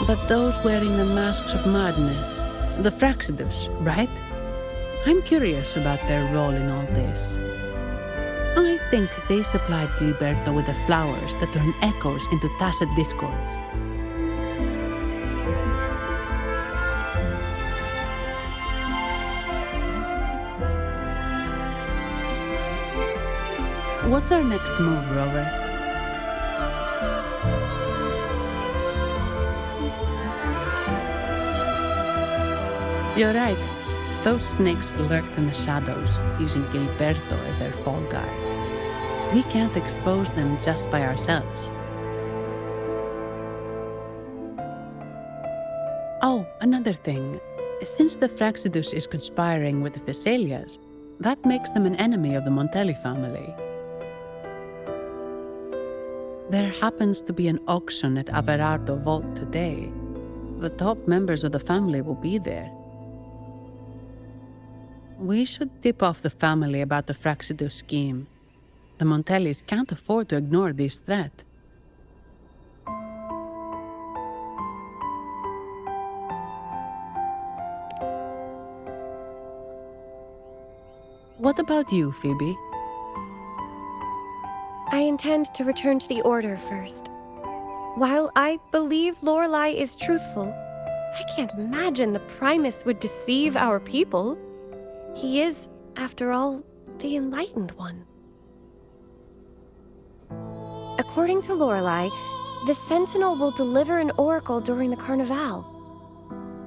But those wearing the masks of madness, the Fraxidus, right? I'm curious about their role in all this. I think they supplied Gilberto with the flowers that turn echoes into tacit discords. What's our next move, Rover? You're right. Those snakes lurked in the shadows, using Gilberto as their fall guy. We can't expose them just by ourselves. Oh, another thing. Since the Fraxidus is conspiring with the Phassalias, that makes them an enemy of the Montelli family. There happens to be an auction at Averardo Vault today. The top members of the family will be there. We should tip off the family about the Fraxidus scheme. The Montellis can't afford to ignore this threat. What about you, Phoebe? I intend to return to the Order first. While I believe Lorelei is truthful, I can't imagine the Primus would deceive our people. He is, after all, the Enlightened One. According to Lorelei, the Sentinel will deliver an oracle during the Carnival.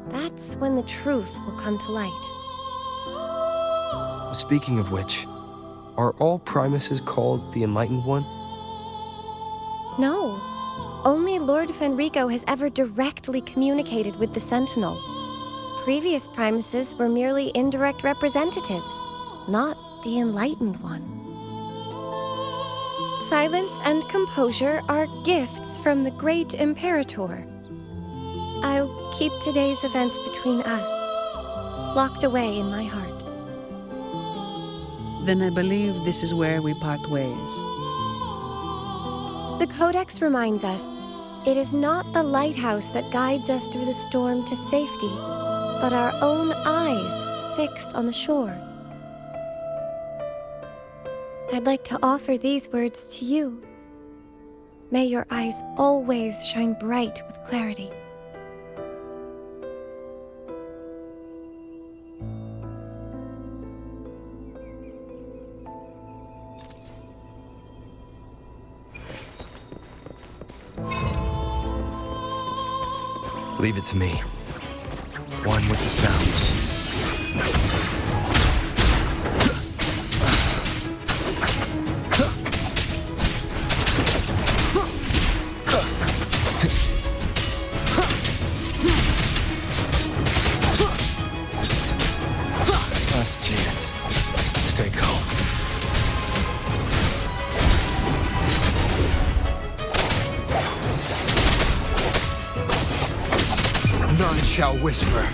That's when the truth will come to light. Speaking of which, are all Primuses called the Enlightened One? No. Only Lord Fenrico has ever directly communicated with the Sentinel. Previous Primuses were merely indirect representatives, not the Enlightened One. Silence and composure are gifts from the great Imperator. I'll keep today's events between us, locked away in my heart. Then I believe this is where we part ways. The Codex reminds us, it is not the lighthouse that guides us through the storm to safety, but our own eyes fixed on the shore. I'd like to offer these words to you. May your eyes always shine bright with clarity. Leave it to me. One with the sounds. Last chance. Stay calm. None shall whisper.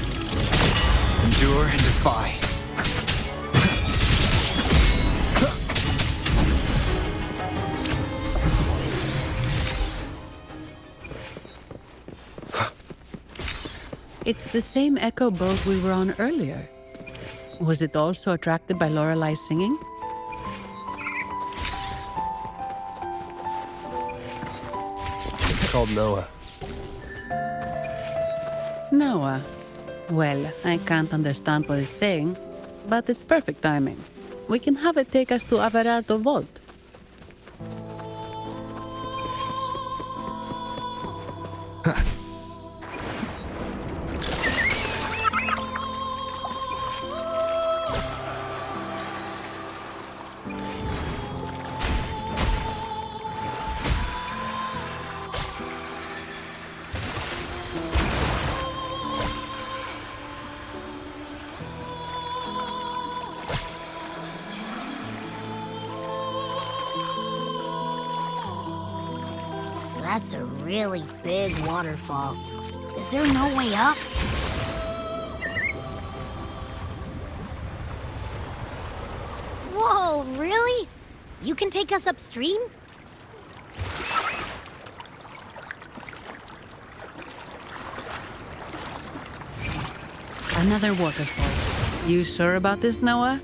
Endure and defy. It's the same echo boat we were on earlier. Was it also attracted by Lorelei's singing? It's called Noah. Noah. Well, I can't understand what it's saying, but it's perfect timing. We can have it take us to Averardo Vault. That's a really big waterfall. Is there no way up? Whoa, really? You can take us upstream? Another waterfall. You sure about this, Noah?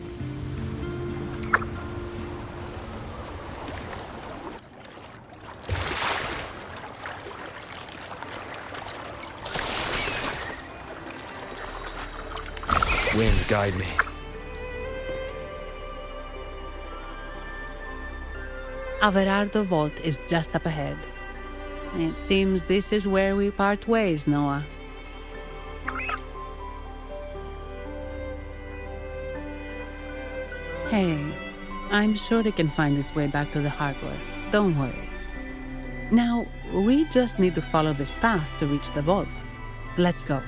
Wind, guide me. Averardo Vault is just up ahead. It seems this is where we part ways, Noah. Hey, I'm sure it can find its way back to the harbor. Don't worry. Now, we just need to follow this path to reach the vault. Let's go.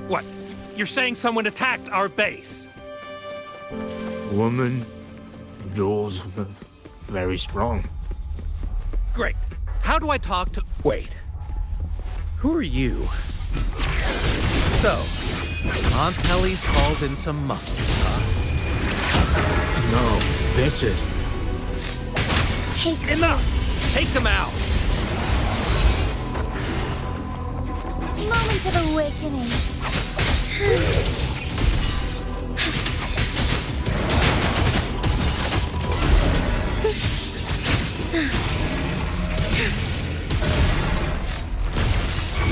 What? You're saying someone attacked our base? Woman, doors, very strong. Great. How do I talk to... Wait. Who are you? So, Aunt Helly's called in some mustard, huh? No, this is... Take... Enough! Take them out! Moment of awakening.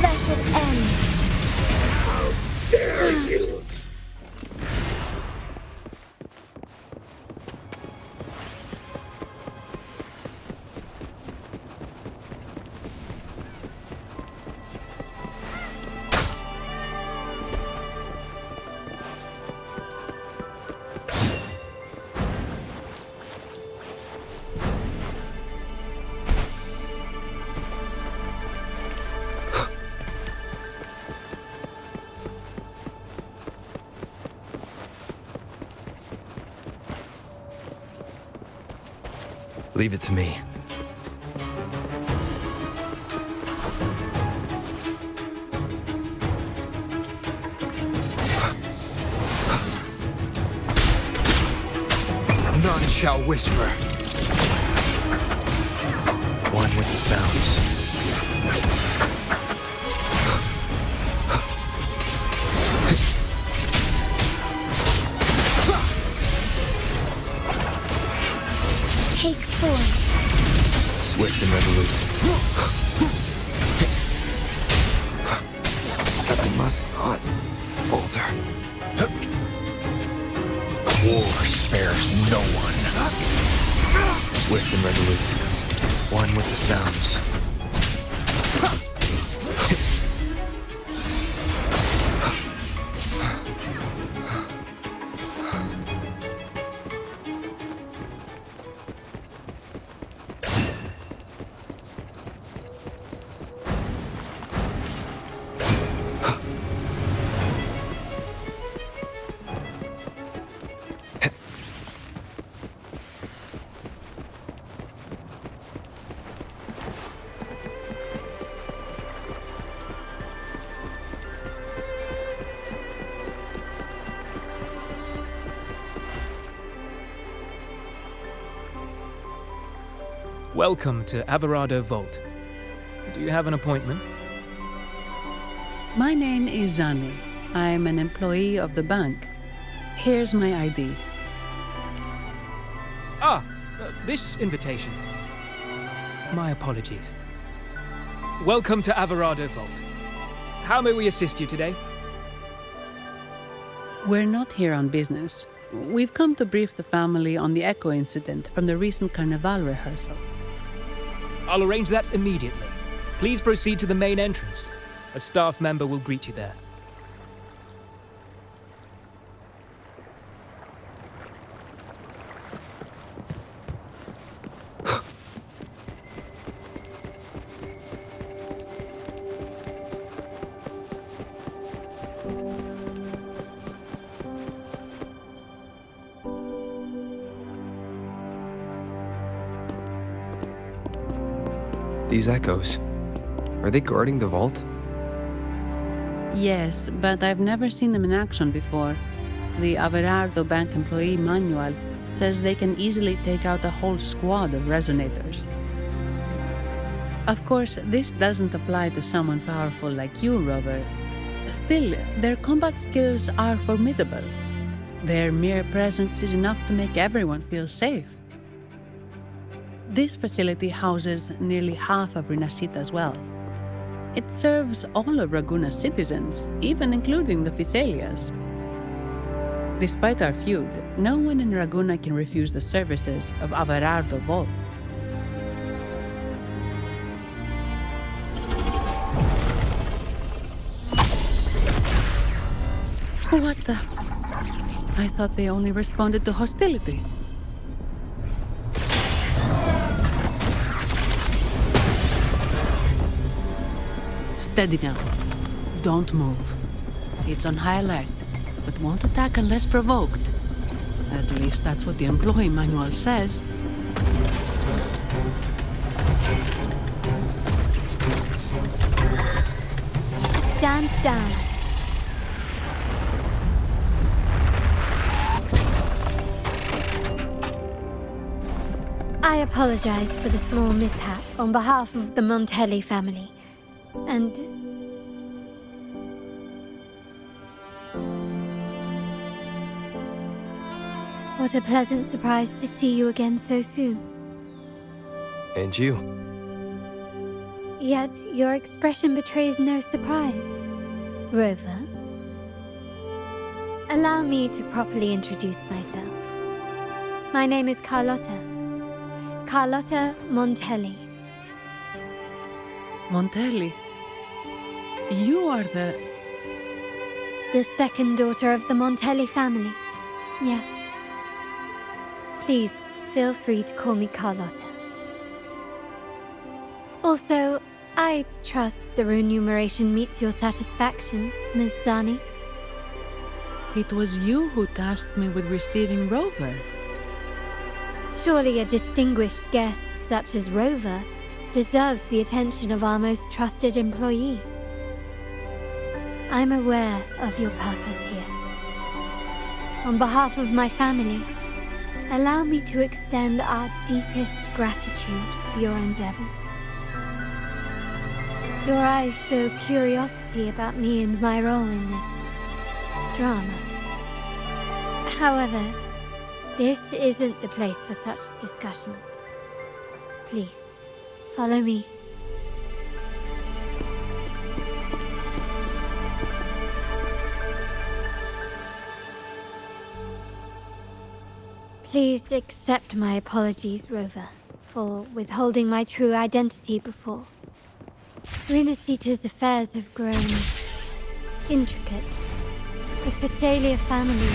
Blessed end. How dare you! Leave it to me. None shall whisper. One with the sounds. Take form. Swift and resolute. I must not falter. War spares no one. Swift and resolute. One with the sounds. Welcome to Averardo Vault. Do you have an appointment? My name is Zani. I am an employee of the bank. Here's my ID. This invitation. My apologies. Welcome to Averardo Vault. How may we assist you today? We're not here on business. We've come to brief the family on the Echo incident from the recent Carnival rehearsal. I'll arrange that immediately. Please proceed to the main entrance. A staff member will greet you there. These echoes, are they guarding the vault? Yes, but I've never seen them in action before. The Averardo Bank employee manual says they can easily take out a whole squad of Resonators. Of course, this doesn't apply to someone powerful like you, Rover. Still, their combat skills are formidable. Their mere presence is enough to make everyone feel safe. This facility houses nearly half of Rinascita's wealth. It serves all of Raguna's citizens, even including the Physaelias. Despite our feud, no one in Raguna can refuse the services of Averardo Vault. What the? I thought they only responded to hostility. Steady now. Don't move. It's on high alert, but won't attack unless provoked. At least that's what the employee manual says. Stand down. I apologize for the small mishap on behalf of the Montelli family. And what a pleasant surprise to see you again so soon. And you. Yet your expression betrays no surprise. Rover, allow me to properly introduce myself. My name is Carlotta. Carlotta Montelli. Montelli? You are the second daughter of the Montelli family. Yes. Please, feel free to call me Carlotta. Also, I trust the remuneration meets your satisfaction, Ms. Zani. It was you who tasked me with receiving Rover. Surely a distinguished guest such as Rover deserves the attention of our most trusted employee. I'm aware of your purpose here. On behalf of my family, allow me to extend our deepest gratitude for your endeavors. Your eyes show curiosity about me and my role in this drama. However, this isn't the place for such discussions. Please, follow me. Please accept my apologies, Rover, for withholding my true identity before. Rinascita's affairs have grown intricate. The Physaelia family,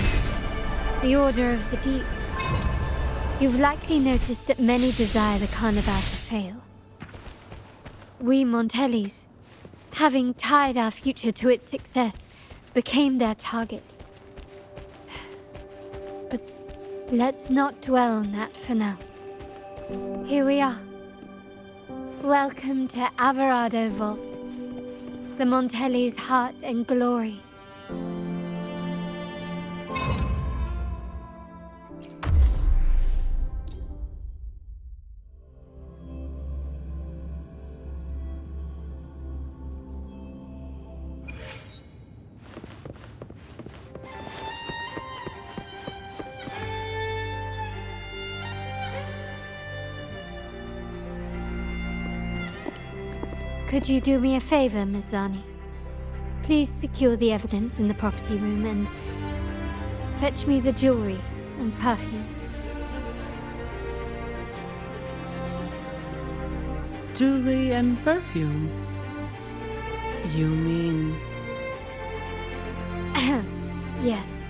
the Order of the Deep. You've likely noticed that many desire the Carnival to fail. We Montellis, having tied our future to its success, became their target. But let's not dwell on that for now. Here we are. Welcome to Averardo Vault, the Montelli's heart and glory. Could you do me a favor, Miss Zani? Please secure the evidence in the property room and fetch me the jewelry and perfume. Jewelry and perfume? You mean... Yes.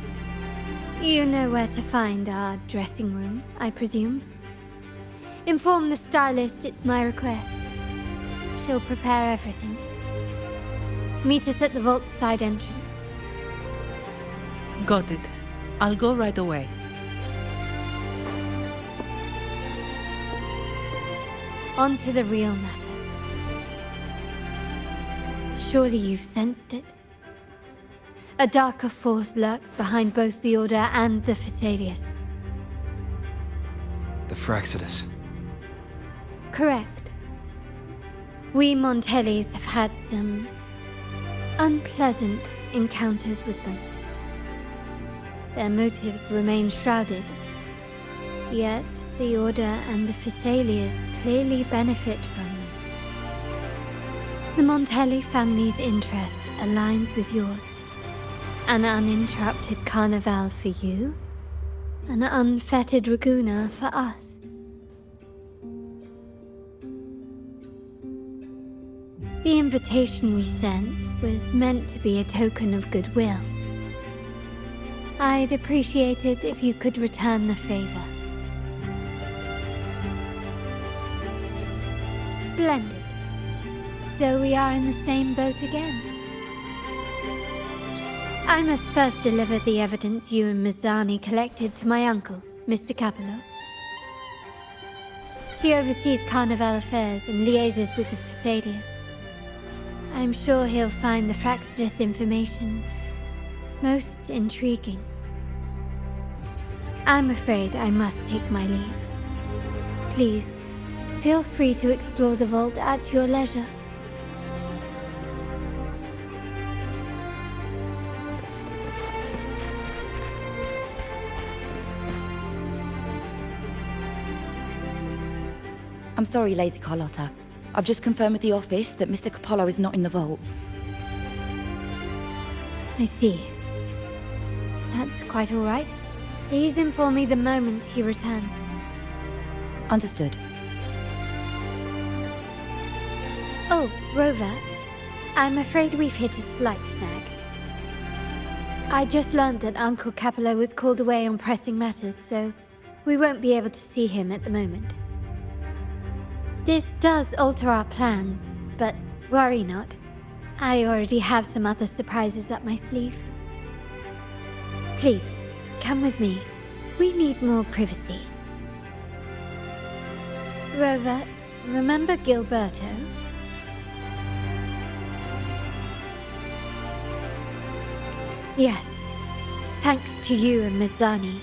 You know where to find our dressing room, I presume? Inform the stylist it's my request. She'll prepare everything. Meet us at the vault's side entrance. Got it. I'll go right away. On to the real matter. Surely you've sensed it. A darker force lurks behind both the Order and the Phasaelius. The Fractsidus. Correct. We Montellis have had some unpleasant encounters with them. Their motives remain shrouded, yet the Order and the Phasaelius clearly benefit from them. The Montelli family's interest aligns with yours. An uninterrupted carnival for you, an unfettered Raguna for us. The invitation we sent was meant to be a token of goodwill. I'd appreciate it if you could return the favor. Splendid. So we are in the same boat again. I must first deliver the evidence you and Mazzani collected to my uncle, Mr. Capello. He oversees Carnival affairs and liaises with the Phasaelius. I'm sure he'll find the Fractsidus information most intriguing. I'm afraid I must take my leave. Please, feel free to explore the vault at your leisure. I'm sorry, Lady Carlotta. I've just confirmed with the office that Mr. Capello is not in the vault. I see. That's quite all right. Please inform me the moment he returns. Understood. Oh, Rover. I'm afraid we've hit a slight snag. I just learned that Uncle Capello was called away on pressing matters, so we won't be able to see him at the moment. This does alter our plans, but worry not. I already have some other surprises up my sleeve. Please, come with me. We need more privacy. Rover, remember Gilberto? Yes. Thanks to you and Mazzani,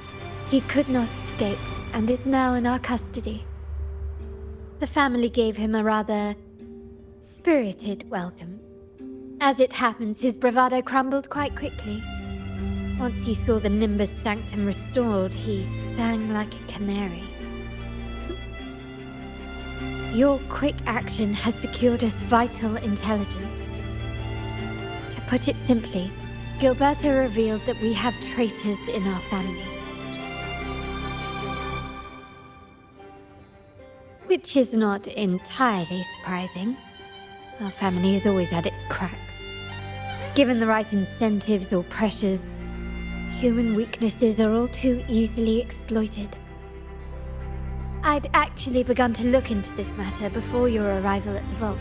he could not escape and is now in our custody. The family gave him a rather spirited welcome. As it happens, his bravado crumbled quite quickly. Once he saw the Nimbus Sanctum restored, he sang like a canary. Your quick action has secured us vital intelligence. To put it simply, Gilberto revealed that we have traitors in our family. Which is not entirely surprising. Our family has always had its cracks. Given the right incentives or pressures, human weaknesses are all too easily exploited. I'd actually begun to look into this matter before your arrival at the vault.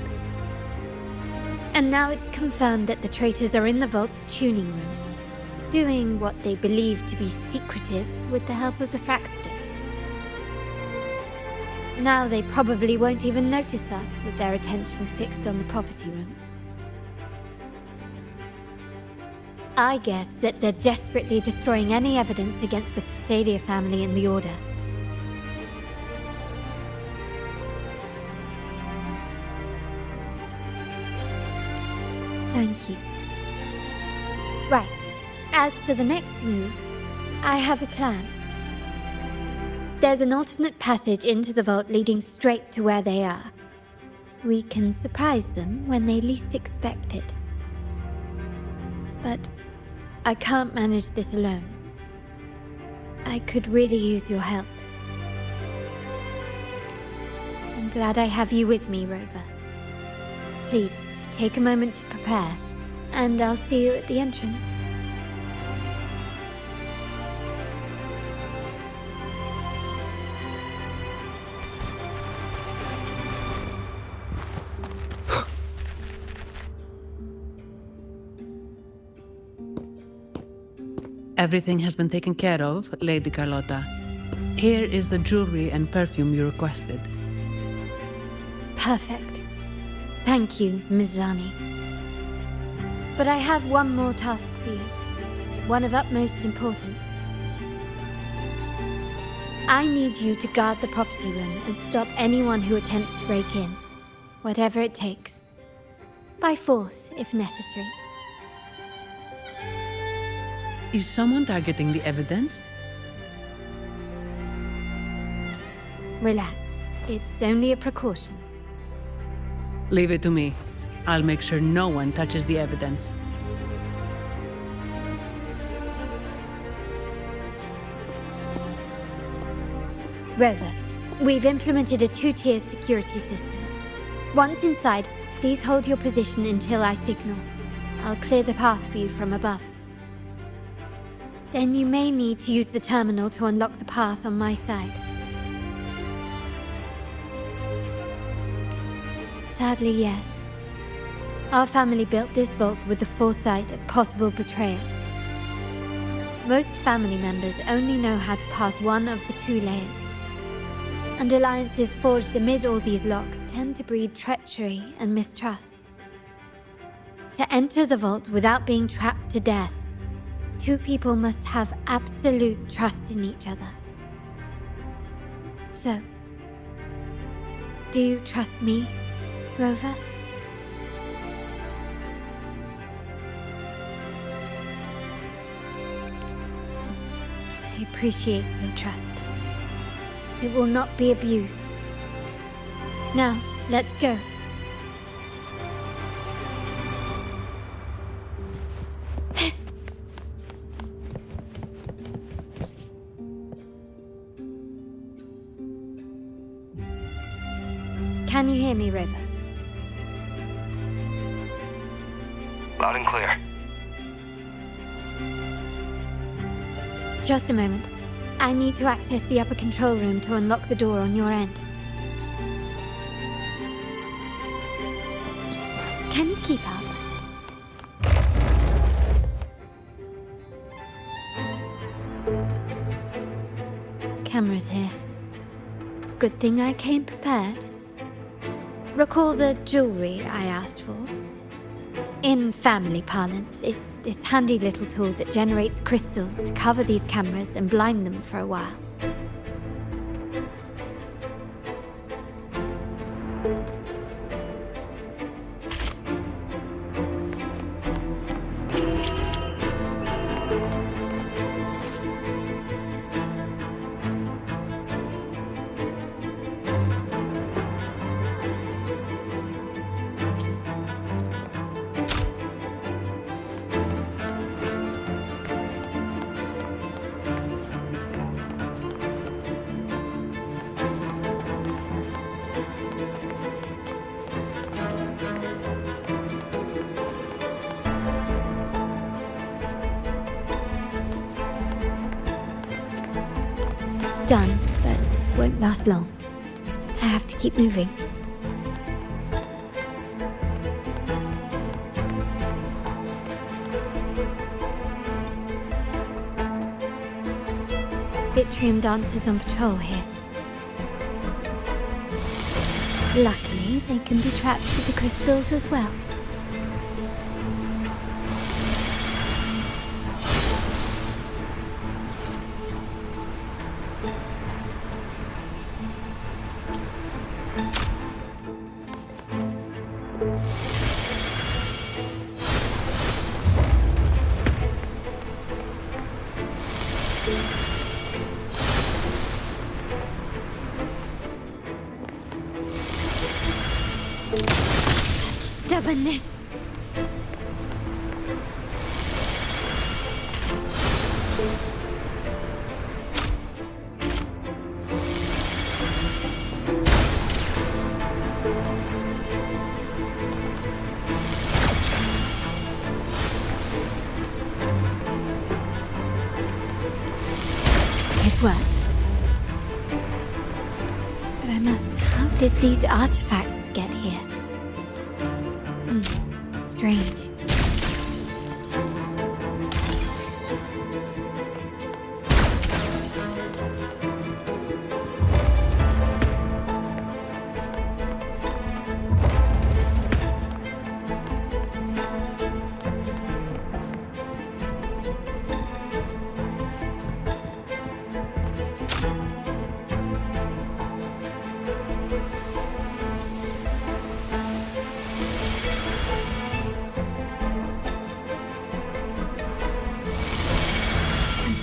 And now it's confirmed that the traitors are in the vault's tuning room, doing what they believe to be secretive with the help of the Fractsidus. Now they probably won't even notice us with their attention fixed on the property room. I guess that they're desperately destroying any evidence against the Phasalia family and the Order. Thank you. Right. As for the next move, I have a plan. There's an alternate passage into the vault leading straight to where they are. we can surprise them when they least expect it. But I can't manage this alone. I could really use your help. I'm glad I have you with me, Rover. Please, take a moment to prepare, and I'll see you at the entrance. Everything has been taken care of, Lady Carlotta. Here is the jewelry and perfume you requested. Perfect. Thank you, Ms. Zani. But I have one more task for you, one of utmost importance. I need you to guard the property room and stop anyone who attempts to break in, whatever it takes. By force, if necessary. Is someone targeting the evidence? Relax. It's only a precaution. Leave it to me. I'll make sure no one touches the evidence. Rover, we've implemented a two-tier security system. Once inside, please hold your position until I signal. I'll clear the path for you from above. Then you may need to use the terminal to unlock the path on my side. Sadly, yes. Our family built this vault with the foresight of possible betrayal. Most family members only know how to pass one of the two layers. And alliances forged amid all these locks tend to breed treachery and mistrust. To enter the vault without being trapped to death, two people must have absolute trust in each other. So, do you trust me, Rover? I appreciate your trust. It will not be abused. Now, let's go. Can you hear me, Rover? Loud and clear. Just a moment. I need to access the upper control room to unlock the door on your end. Can you keep up? Cameras here. Good thing I came prepared. Recall the jewelry I asked for? In family parlance, it's this handy little tool that generates crystals to cover these cameras and blind them for a while. Done, but won't last long. I have to keep moving. Vitrium dancers on patrol here. Luckily, they can be trapped with the crystals as well. stubbornness. It worked. But I must... How did these artifacts get here? Strange.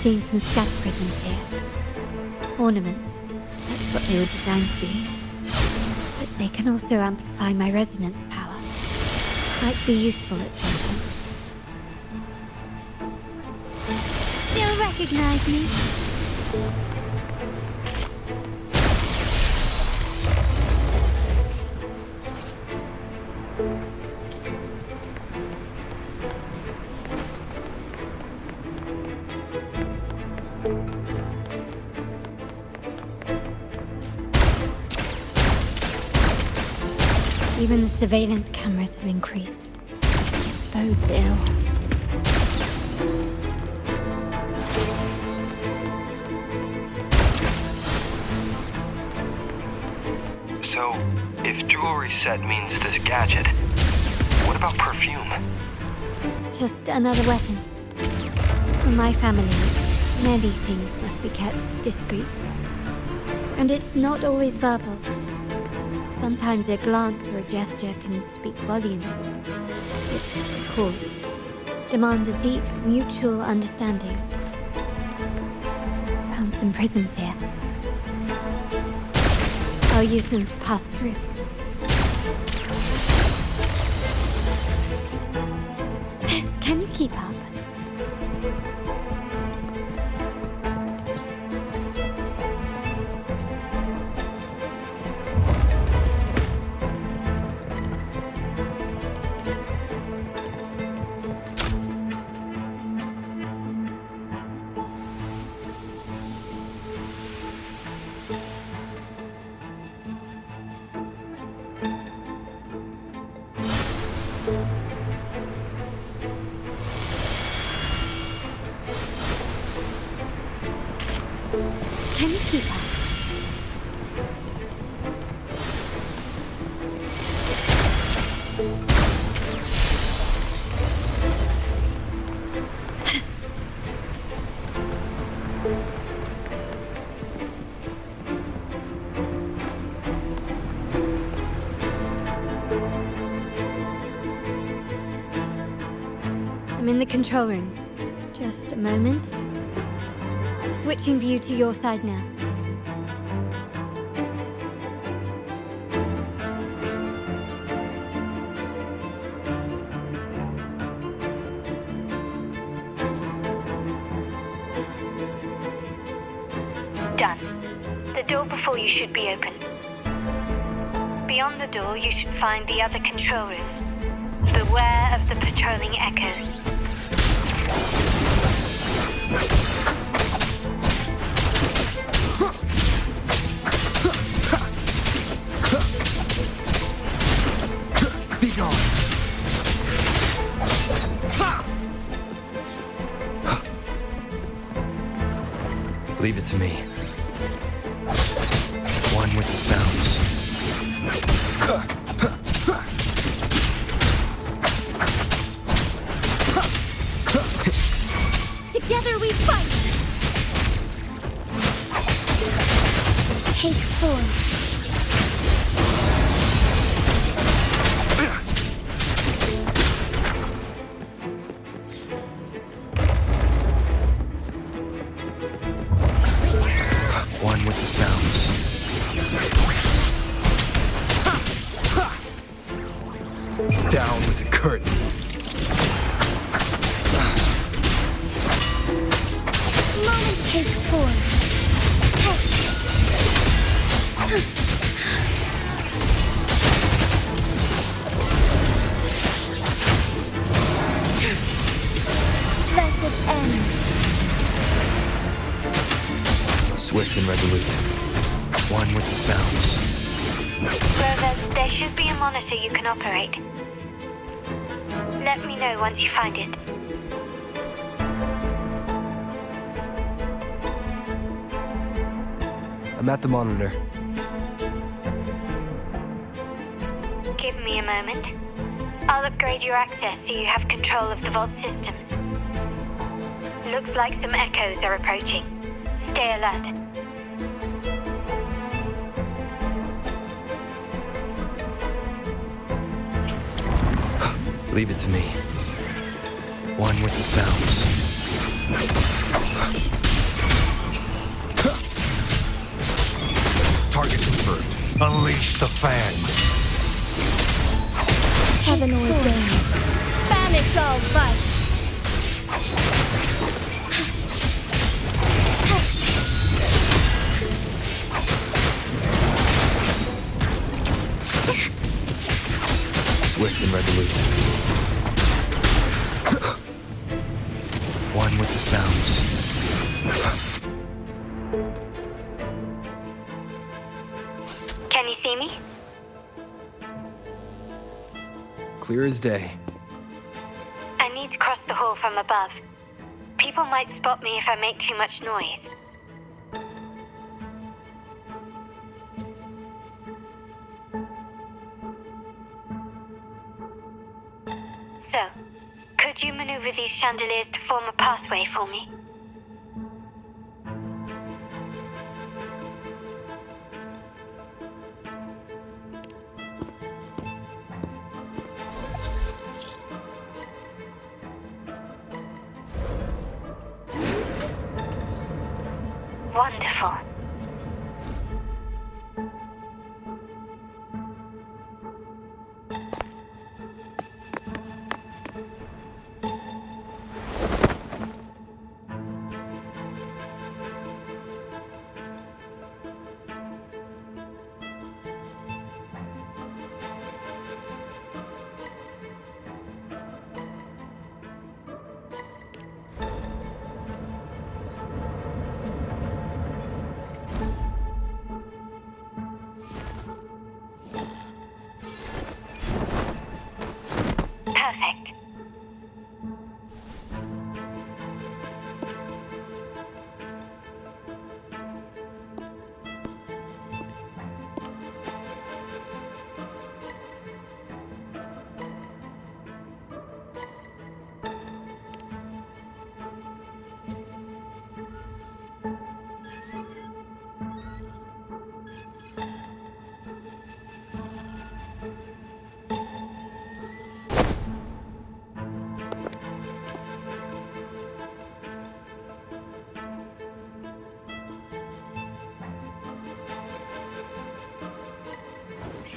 Seeing some scatter prisms here. Ornaments. That's what they were designed to be. But they can also amplify my resonance power. Might be useful at some point. Still recognize me? Even the surveillance cameras have increased. This bodes ill. So, if jewelry set means this gadget, what about perfume? Just another weapon. For my family, many things must be kept discreet. And it's not always verbal. Sometimes a glance or a gesture can speak volumes, which, of course, demands a deep mutual understanding. Found some prisms here. I'll use them to pass through. Can you keep up? Can you keep up? I'm in the control room. Just a moment. Switching view to your side now. Done. The door before you should be open. Beyond the door, you should find the other control room. Beware of the patrolling echoes. Be gone. Leave it to me. One with the sounds. Together we fight! Take form. One with the sounds. Down with the curtain. Come on and take form. Blessed end. Swift and resolute. One with the sounds. Rover, there should be a monitor you can operate. Let me know once you find it. I'm at the monitor. Give me a moment. I'll upgrade your access so you have control of the vault systems. Looks like some echoes are approaching. Stay alert. Leave it to me. One with the sounds. Target confirmed. Unleash the fan. Heaven ordains. Banish all vice. Swift and resolute. One with the sounds. Can you see me? Clear as day. I need to cross the hall from above. People might spot me if I make too much noise. So, could you maneuver these chandeliers to form a pathway for me? Wonderful. Perfect.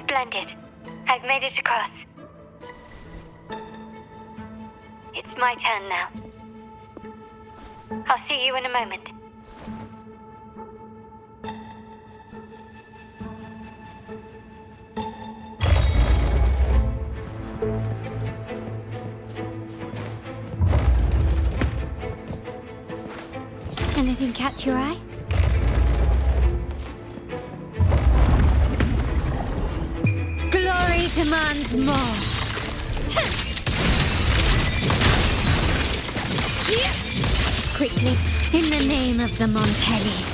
Splendid. I've made it across. It's my turn now. I'll see you in a moment. Anything catch your eye? Glory demands more. Quickly, in the name of the Montellis.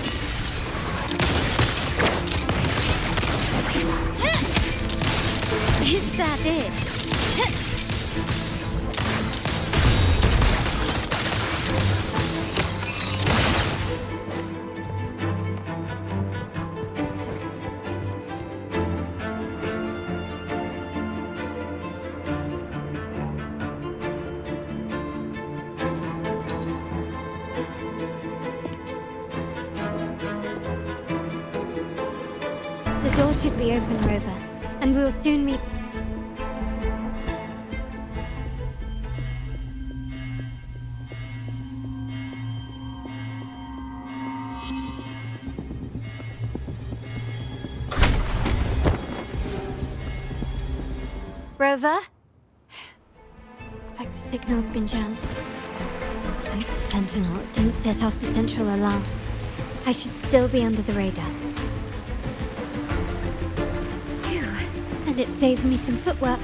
Is that it? The door should be open, Rover, and we'll soon meet. Rover? Looks like the signal's been jammed. Thank the Sentinel it didn't set off the central alarm. I should still be under the radar. Phew, and it saved me some footwork.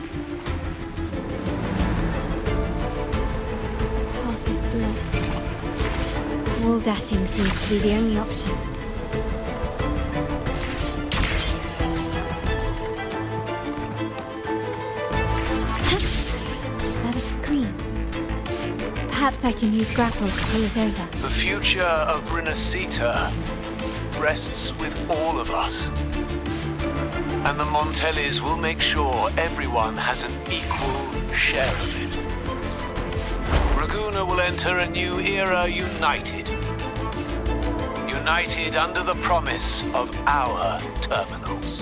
Path is blocked. Wall dashing seems to be the only option. Perhaps I can use grapples to pull it over. The future of Renacita rests with all of us. And the Montellis will make sure everyone has an equal share of it. Raguna will enter a new era united. United under the promise of our terminals.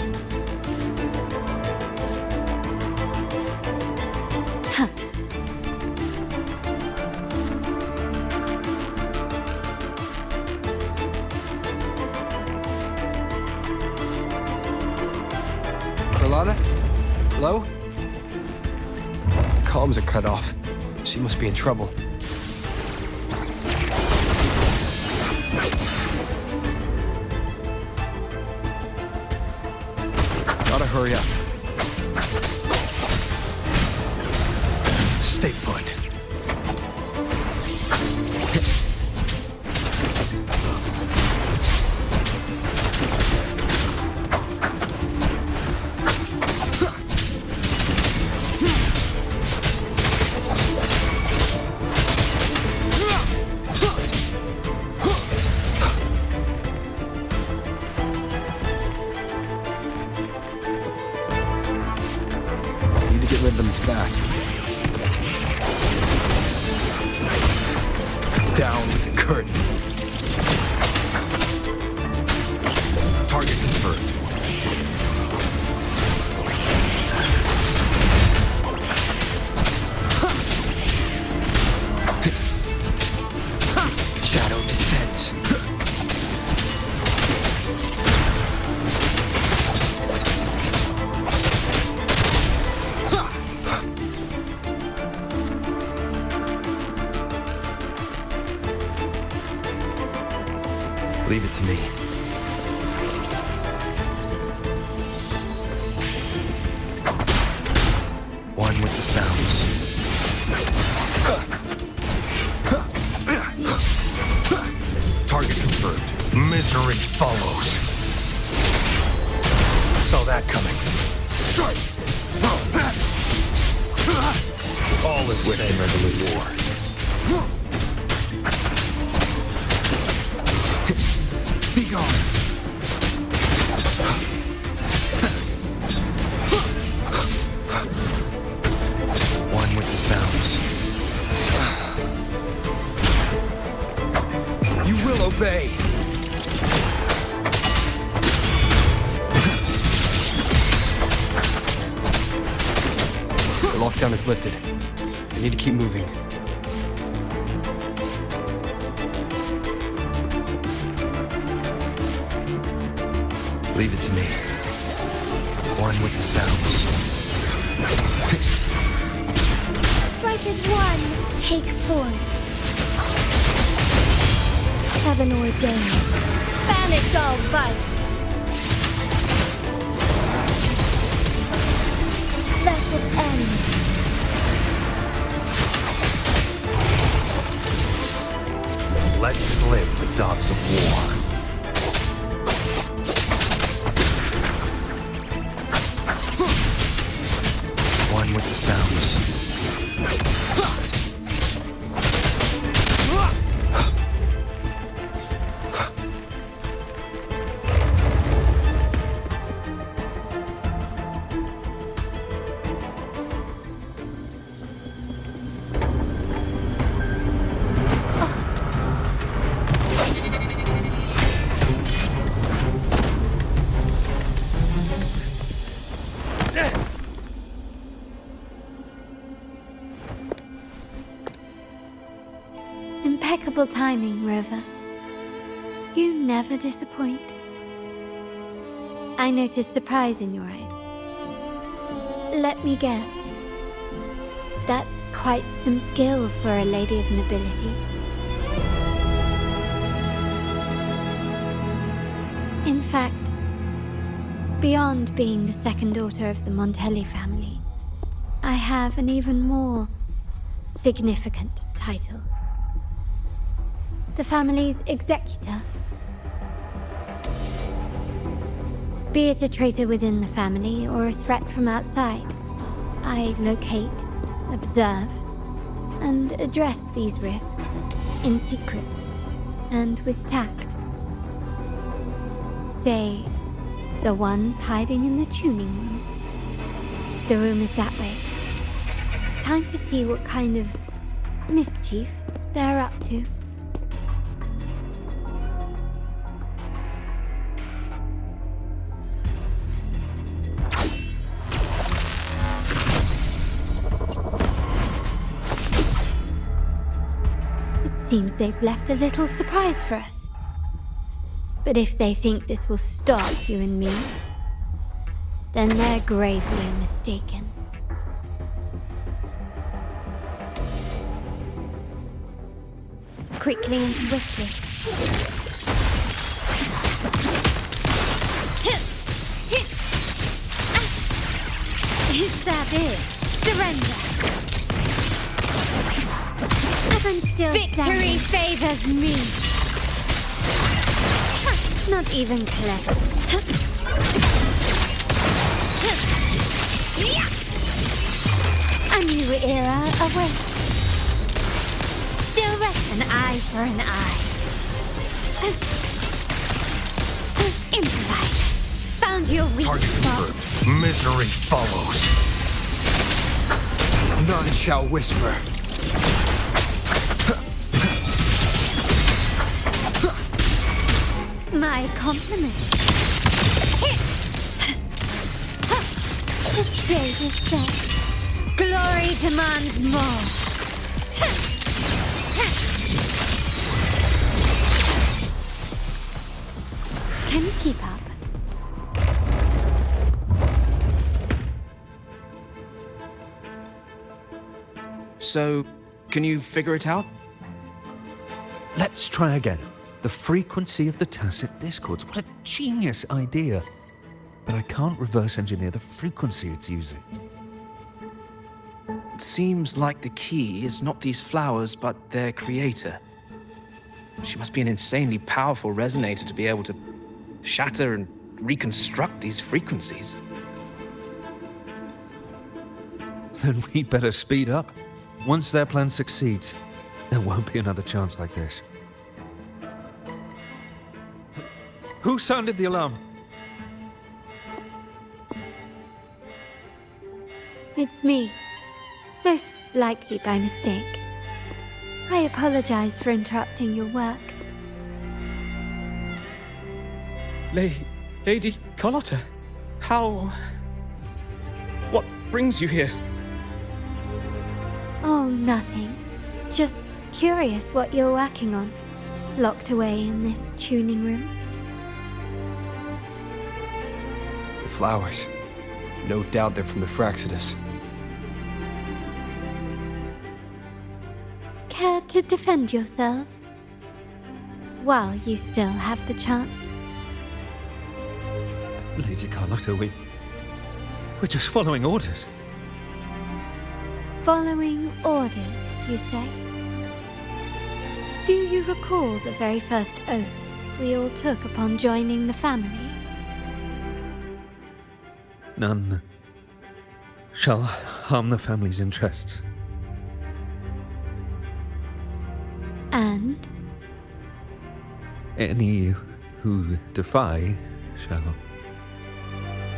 Hello? The comms are cut off. She must be in trouble. Gotta hurry up. Stay put. Down with the curtain. Target confirmed. Shadow descends. Leave it to me. One with the sounds. Target confirmed. Misery follows. Saw that coming. All is swift and resolute war. Be gone. One with the sounds. You will obey. The lockdown is lifted. I need to keep moving. Leave it to me. One with the sounds. Strike is one, take four. Heaven ordains. Banish all vice. Let it end. Let slip the dogs of war. One with the sounds. Impeccable timing, Rover. You never disappoint. I noticed surprise in your eyes. Let me guess. That's quite some skill for a lady of nobility. In fact, beyond being the second daughter of the Montelli family, I have an even more significant title. The family's executor. Be it a traitor within the family or a threat from outside, I locate, observe, and address these risks in secret and with tact. Say, the ones hiding in the tuning room. The room is that way. Time to see what kind of mischief they're up to. It seems they've left a little surprise for us. But if they think this will stop you and me, then they're gravely mistaken. Quickly and swiftly. Is that it? Surrender. I'm still Victory favors me. Not even close. A new era awaits. Still rest an eye for an eye. Improvise. Found your weak spot. Misery follows. None shall whisper. My compliments. The stage is set. Glory demands more. Can you keep up? So, can you figure it out? Let's try again. The frequency of the tacit discords. What a genius idea. But I can't reverse engineer the frequency it's using. It seems like the key is not these flowers, but their creator. She must be an insanely powerful resonator to be able to shatter and reconstruct these frequencies. Then we better speed up. Once their plan succeeds, there won't be another chance like this. Who sounded the alarm? It's me. Most likely by mistake. I apologize for interrupting your work. Lady Carlotta, how... What brings you here? Oh, nothing. Just curious what you're working on. Locked away in this tuning room. The flowers. No doubt they're from the Fraxidus. Care to defend yourselves? While you still have the chance. Lady Carlotta, we're just following orders. Following orders, you say? Do you recall the very first oath we all took upon joining the family? None shall harm the family's interests. And? Any who defy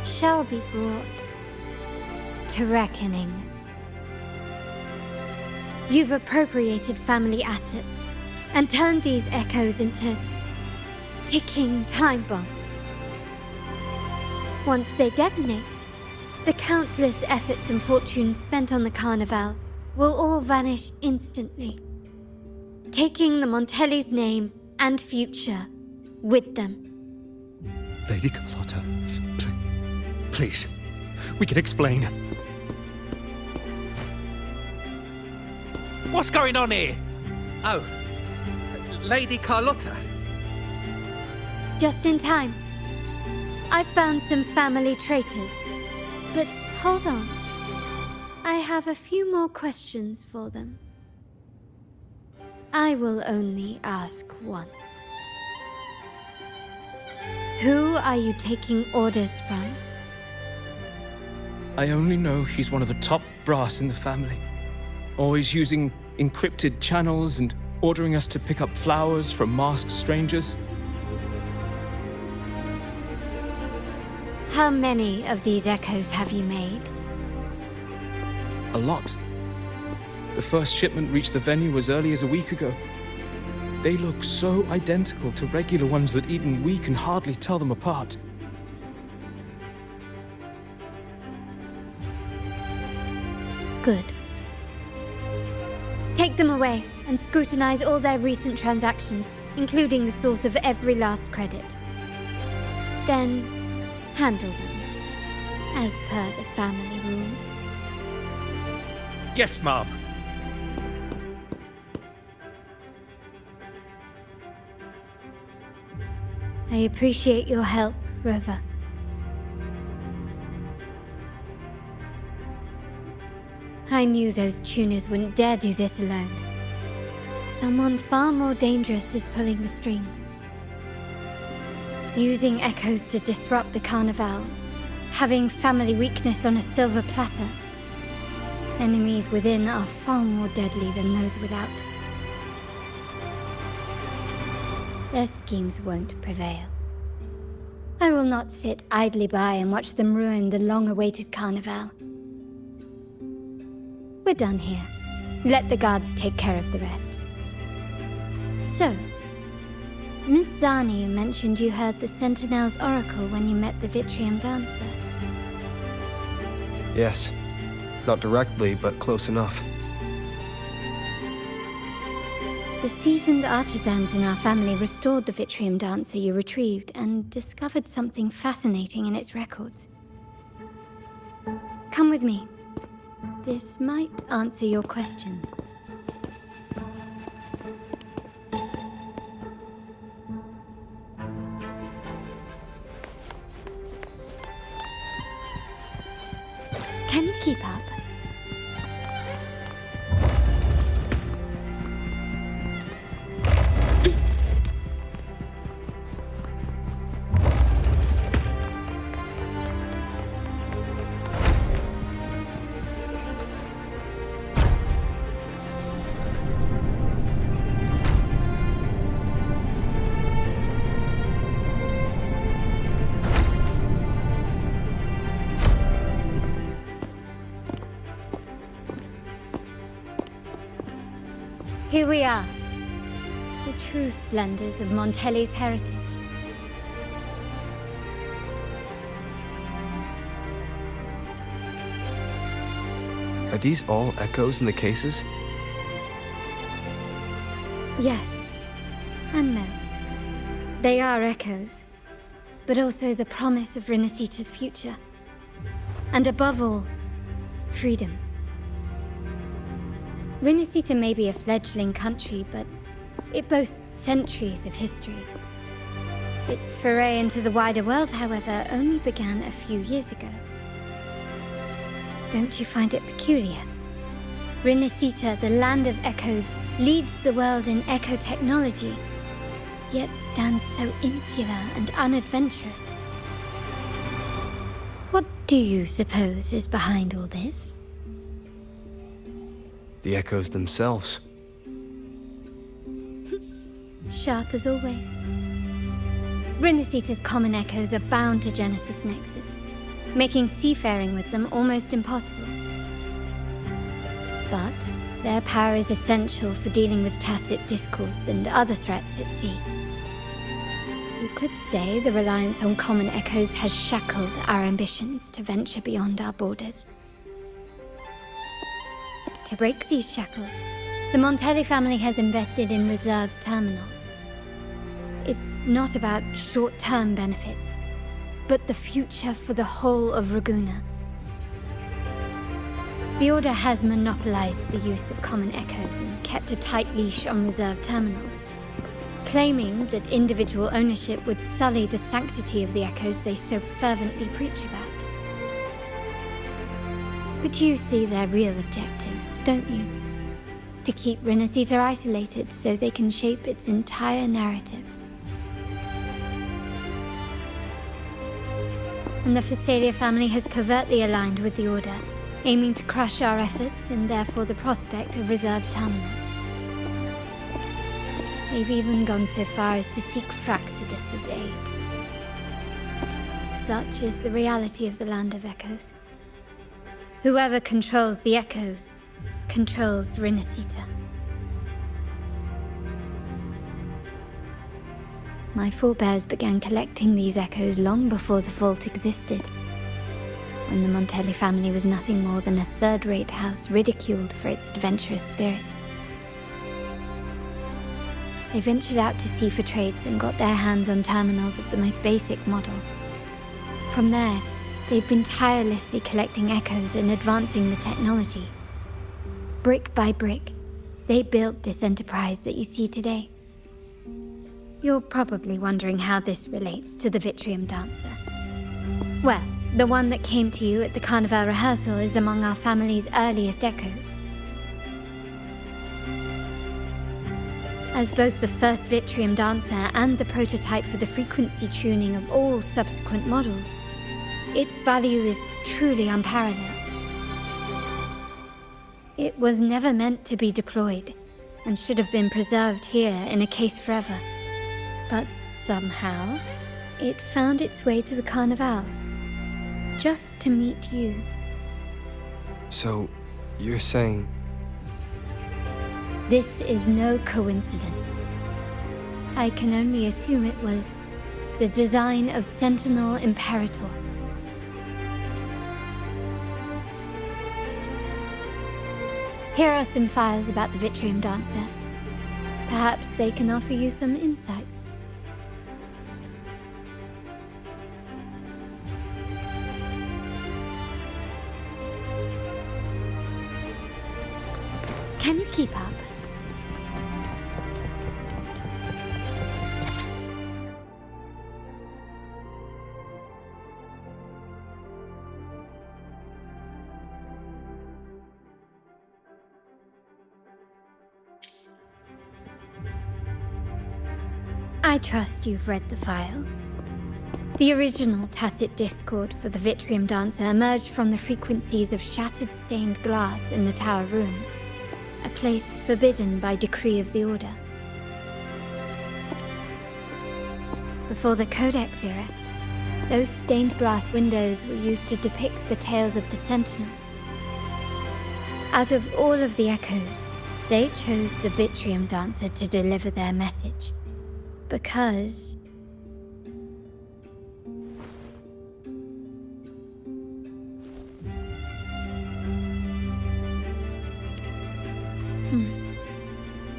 shall be brought to reckoning. You've appropriated family assets and turned these echoes into ticking time bombs. Once they detonate, the countless efforts and fortunes spent on the Carnival will all vanish instantly, taking the Montelli's name and future with them. Lady Carlotta, please, we can explain. What's going on here? Oh, Lady Carlotta. Just in time. I found some family traitors. But hold on. I have a few more questions for them. I will only ask once. Who are you taking orders from? I only know he's one of the top brass in the family. Always using encrypted channels and ordering us to pick up flowers from masked strangers. How many of these echoes have you made? A lot. The first shipment reached the venue as early as a week ago. They look so identical to regular ones that even we can hardly tell them apart. Good. Take them away and scrutinize all their recent transactions, including the source of every last credit. Then, handle them, as per the family rules. Yes, Mom. I appreciate your help, Rover. I knew those tuners wouldn't dare do this alone. Someone far more dangerous is pulling the strings. Using echoes to disrupt the carnival, having family weakness on a silver platter. Enemies within are far more deadly than those without. Their schemes won't prevail. I will not sit idly by and watch them ruin the long-awaited carnival. We're done here. Let the guards take care of the rest. So, Miss Zani mentioned you heard the Sentinel's oracle when you met the Vitrium dancer. Yes. Not directly, but close enough. The seasoned artisans in our family restored the Vitrium dancer you retrieved and discovered something fascinating in its records. Come with me. This might answer your questions. Can you keep up? Here we are, the true splendors of Montelli's heritage. Are these all echoes in the cases? Yes, and no. They are echoes, but also the promise of Renacita's future. And above all, freedom. Renacita may be a fledgling country, but it boasts centuries of history. Its foray into the wider world, however, only began a few years ago. Don't you find it peculiar? Renacita, the land of echoes, leads the world in echo technology, yet stands so insular and unadventurous. What do you suppose is behind all this? The echoes themselves. Sharp as always. Renacita's common echoes are bound to Genesis Nexus, making seafaring with them almost impossible. But their power is essential for dealing with tacit discords and other threats at sea. You could say the reliance on common echoes has shackled our ambitions to venture beyond our borders. To break these shackles, the Montelli family has invested in reserved terminals. It's not about short-term benefits, but the future for the whole of Ragusa. The Order has monopolized the use of common echoes and kept a tight leash on reserved terminals, claiming that individual ownership would sully the sanctity of the echoes they so fervently preach about. But you see their real objective, don't you? To keep Resonators isolated so they can shape its entire narrative. And the Phasalia family has covertly aligned with the Order, aiming to crush our efforts and therefore the prospect of reserved terminals. They've even gone so far as to seek Fraxidus's aid. Such is the reality of the Land of Echoes. Whoever controls the Echoes controls Resonators. My forebears began collecting these echoes long before the vault existed, when the Montelli family was nothing more than a third-rate house ridiculed for its adventurous spirit. They ventured out to sea for trades and got their hands on terminals of the most basic model. From there, they've been tirelessly collecting echoes and advancing the technology. Brick by brick, they built this enterprise that you see today. You're probably wondering how this relates to the Vitrium Dancer. Well, the one that came to you at the Carnival rehearsal is among our family's earliest echoes. As both the first Vitrium Dancer and the prototype for the frequency tuning of all subsequent models, its value is truly unparalleled. It was never meant to be deployed, and should have been preserved here in a case forever. But somehow, it found its way to the Carnival, just to meet you. So, you're saying... This is no coincidence. I can only assume it was the design of Sentinel Imperator. Here are some files about the Vitrium Dancer. Perhaps they can offer you some insights. Can you keep up? I trust you've read the files. The original tacit discord for the Vitrium Dancer emerged from the frequencies of shattered stained glass in the tower ruins, a place forbidden by decree of the Order. Before the Codex era, those stained glass windows were used to depict the tales of the Sentinel. Out of all of the echoes, they chose the Vitrium Dancer to deliver their message. Because...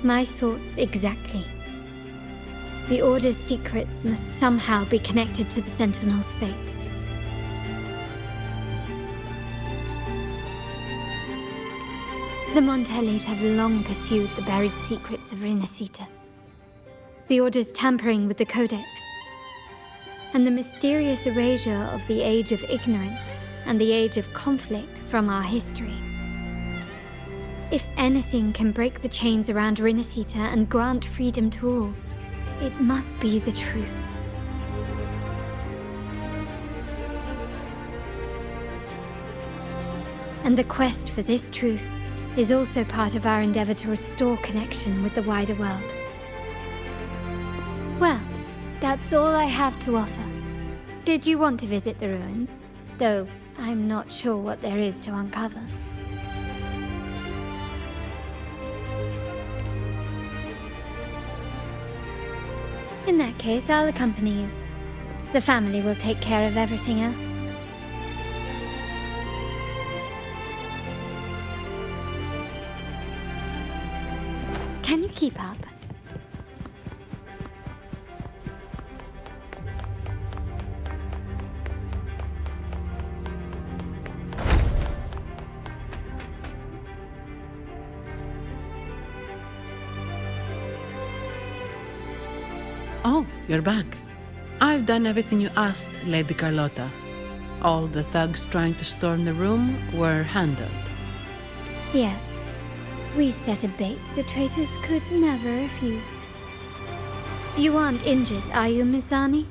My thoughts exactly. The Order's secrets must somehow be connected to the Sentinel's fate. The Montellis have long pursued the buried secrets of Resonators. The Order's tampering with the Codex, and the mysterious erasure of the Age of Ignorance and the Age of Conflict from our history. If anything can break the chains around Resonators and grant freedom to all, it must be the truth. And the quest for this truth is also part of our endeavor to restore connection with the wider world. Well, that's all I have to offer. Did you want to visit the ruins? Though I'm not sure what there is to uncover. In that case, I'll accompany you. The family will take care of everything else. Can you keep up? you're back. I've done everything you asked, Lady Carlotta. All the thugs trying to storm the room were handled. Yes. We set a bait the traitors could never refuse. You aren't injured, are you, Mizani?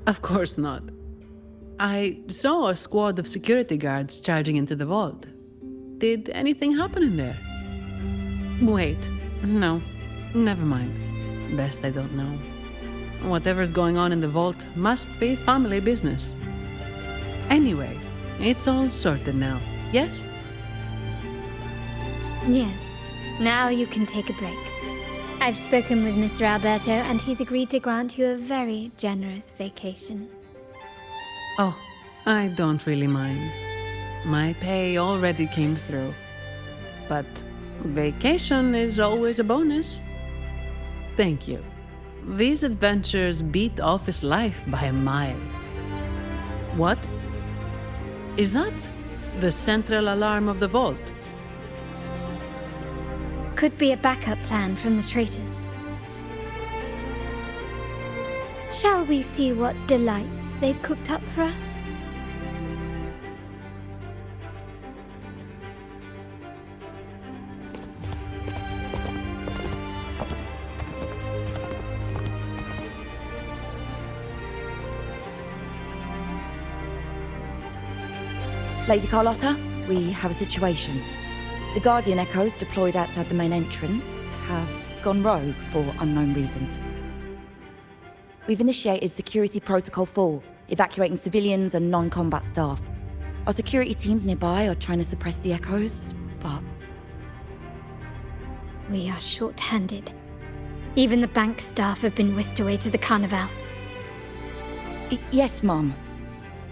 Of course not. I saw a squad of security guards charging into the vault. Did anything happen in there? Wait, no, never mind. Best I don't know. Whatever's going on in the vault must be family business. Anyway, it's all sorted now, yes? Yes. Now you can take a break. I've spoken with Mr. Alberto, and he's agreed to grant you a very generous vacation. Oh, I don't really mind. My pay already came through. But vacation is always a bonus. Thank you. These adventures beat office life by a mile. What? Is that the central alarm of the vault? Could be a backup plan from the traitors. Shall we see what delights they've cooked up for us? Lady Carlotta, we have a situation. The Guardian Echoes deployed outside the main entrance have gone rogue for unknown reasons. We've initiated Security Protocol 4, evacuating civilians and non-combat staff. Our security teams nearby are trying to suppress the Echoes, but... We are short-handed. Even the bank staff have been whisked away to the Carnival. Yes, Mum.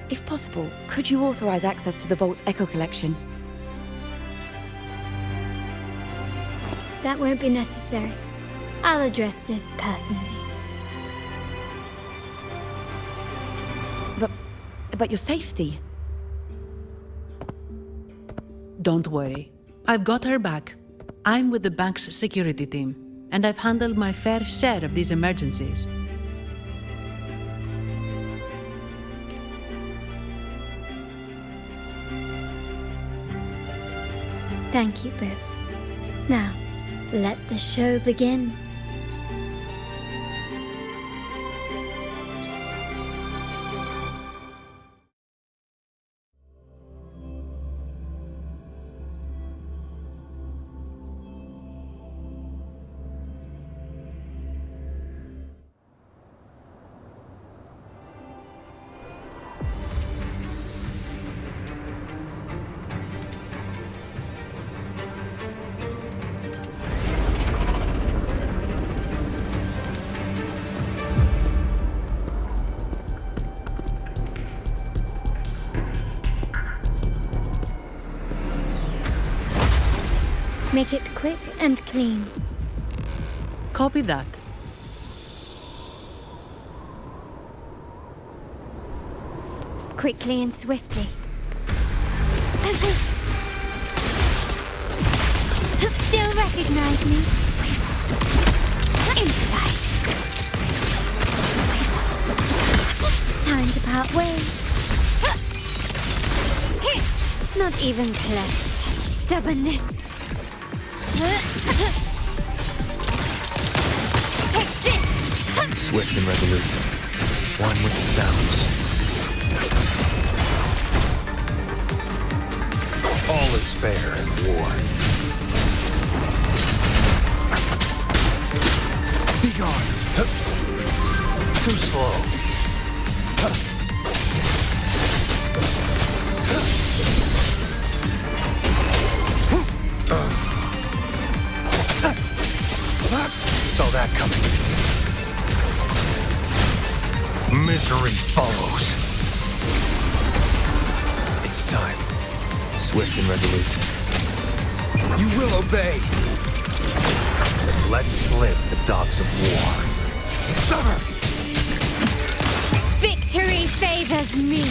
If possible, could you authorize access to the Vault's Echo collection? That won't be necessary. I'll address this personally. But your safety? Don't worry. I've got her back. I'm with the bank's security team, and I've handled my fair share of these emergencies. Thank you both. Now, let the show begin. Make it quick and clean. Copy that. Quickly and swiftly. Still recognize me? Improvise. Time to part ways. Not even close. Such stubbornness. Take this! Swift and resolute. One with the sounds. All is fair in war. Be gone. Too slow. Saw that coming. Misery follows. It's time. Swift and resolute. You will obey. Let's live the dogs of war. Summer! Victory favors me.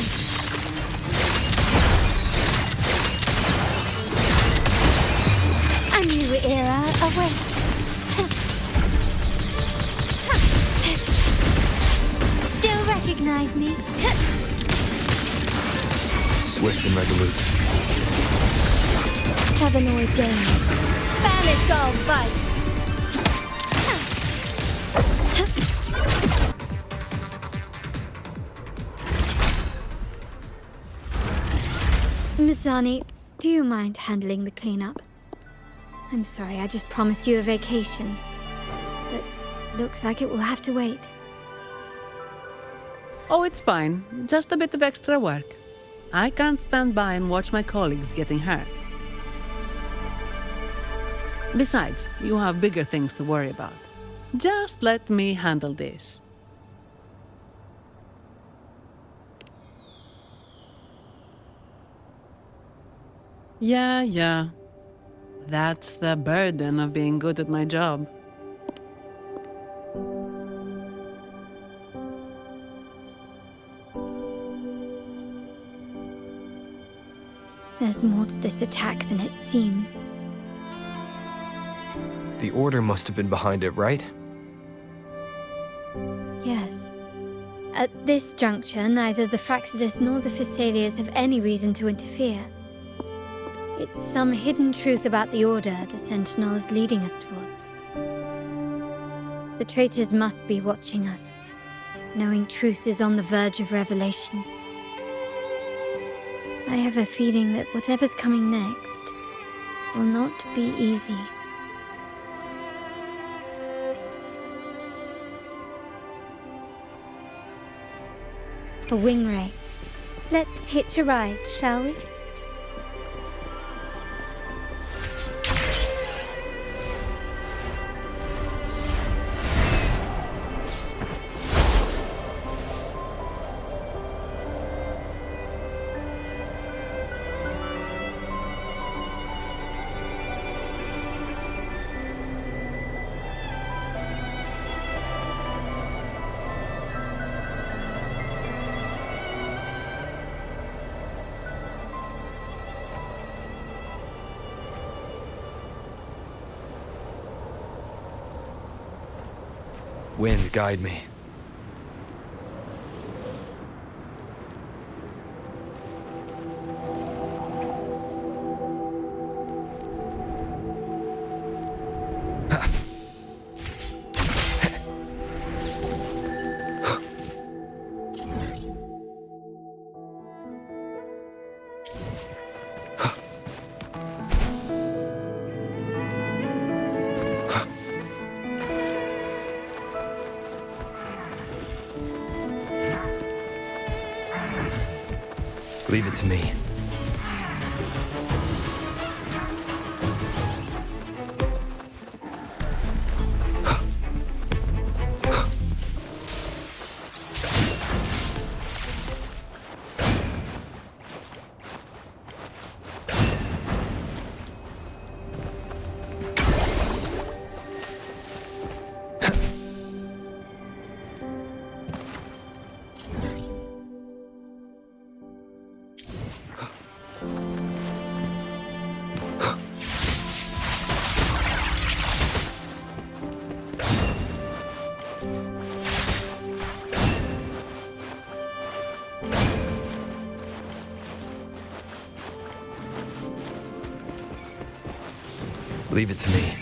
A new era awaits. recognize me? Swift and resolute. Heaven ordained. Banish all vice. Misani, do you mind handling the cleanup? I'm sorry, I just promised you a vacation. But looks like it will have to wait. Oh, it's fine. Just a bit of extra work. I can't stand by and watch my colleagues getting hurt. Besides, you have bigger things to worry about. Just let me handle this. Yeah. That's the burden of being good at my job. There's more to this attack than it seems. The Order must have been behind it, right? Yes. At this juncture, neither the Fraxidus nor the Phassalias have any reason to interfere. It's some hidden truth about the Order the Sentinel is leading us towards. The traitors must be watching us, knowing truth is on the verge of revelation. I have a feeling that whatever's coming next will not be easy. A wing ray. Let's hitch a ride, shall we? Wind, guide me. Leave it to me. Leave it to me.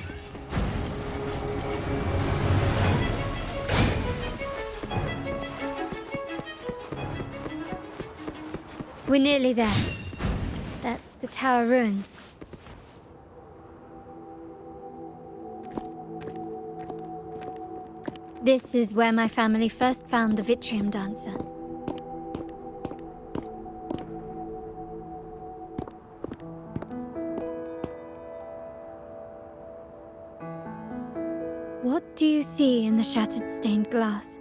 We're nearly there. That's the tower ruins. This is where my family first found the Vitrium Dancer. What do you see in the shattered stained glass?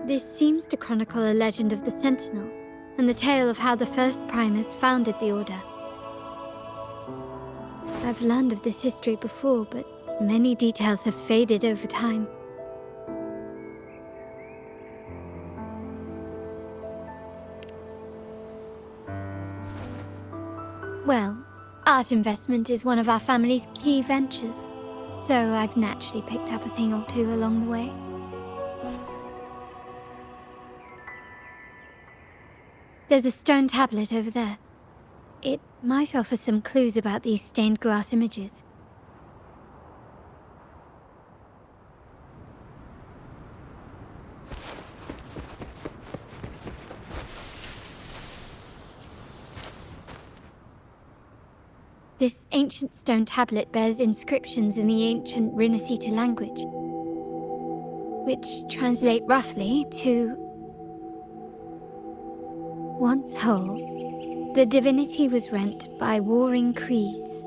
This seems to chronicle a legend of the Sentinel, and the tale of how the first Primus founded the Order. I've learned of this history before, but many details have faded over time. Well, Art investment is one of our family's key ventures, so I've naturally picked up a thing or two along the way. There's a stone tablet over there. It might offer some clues about these stained glass images. This ancient stone tablet bears inscriptions in the ancient Renacita language, which translate roughly to once whole, the divinity was rent by warring creeds.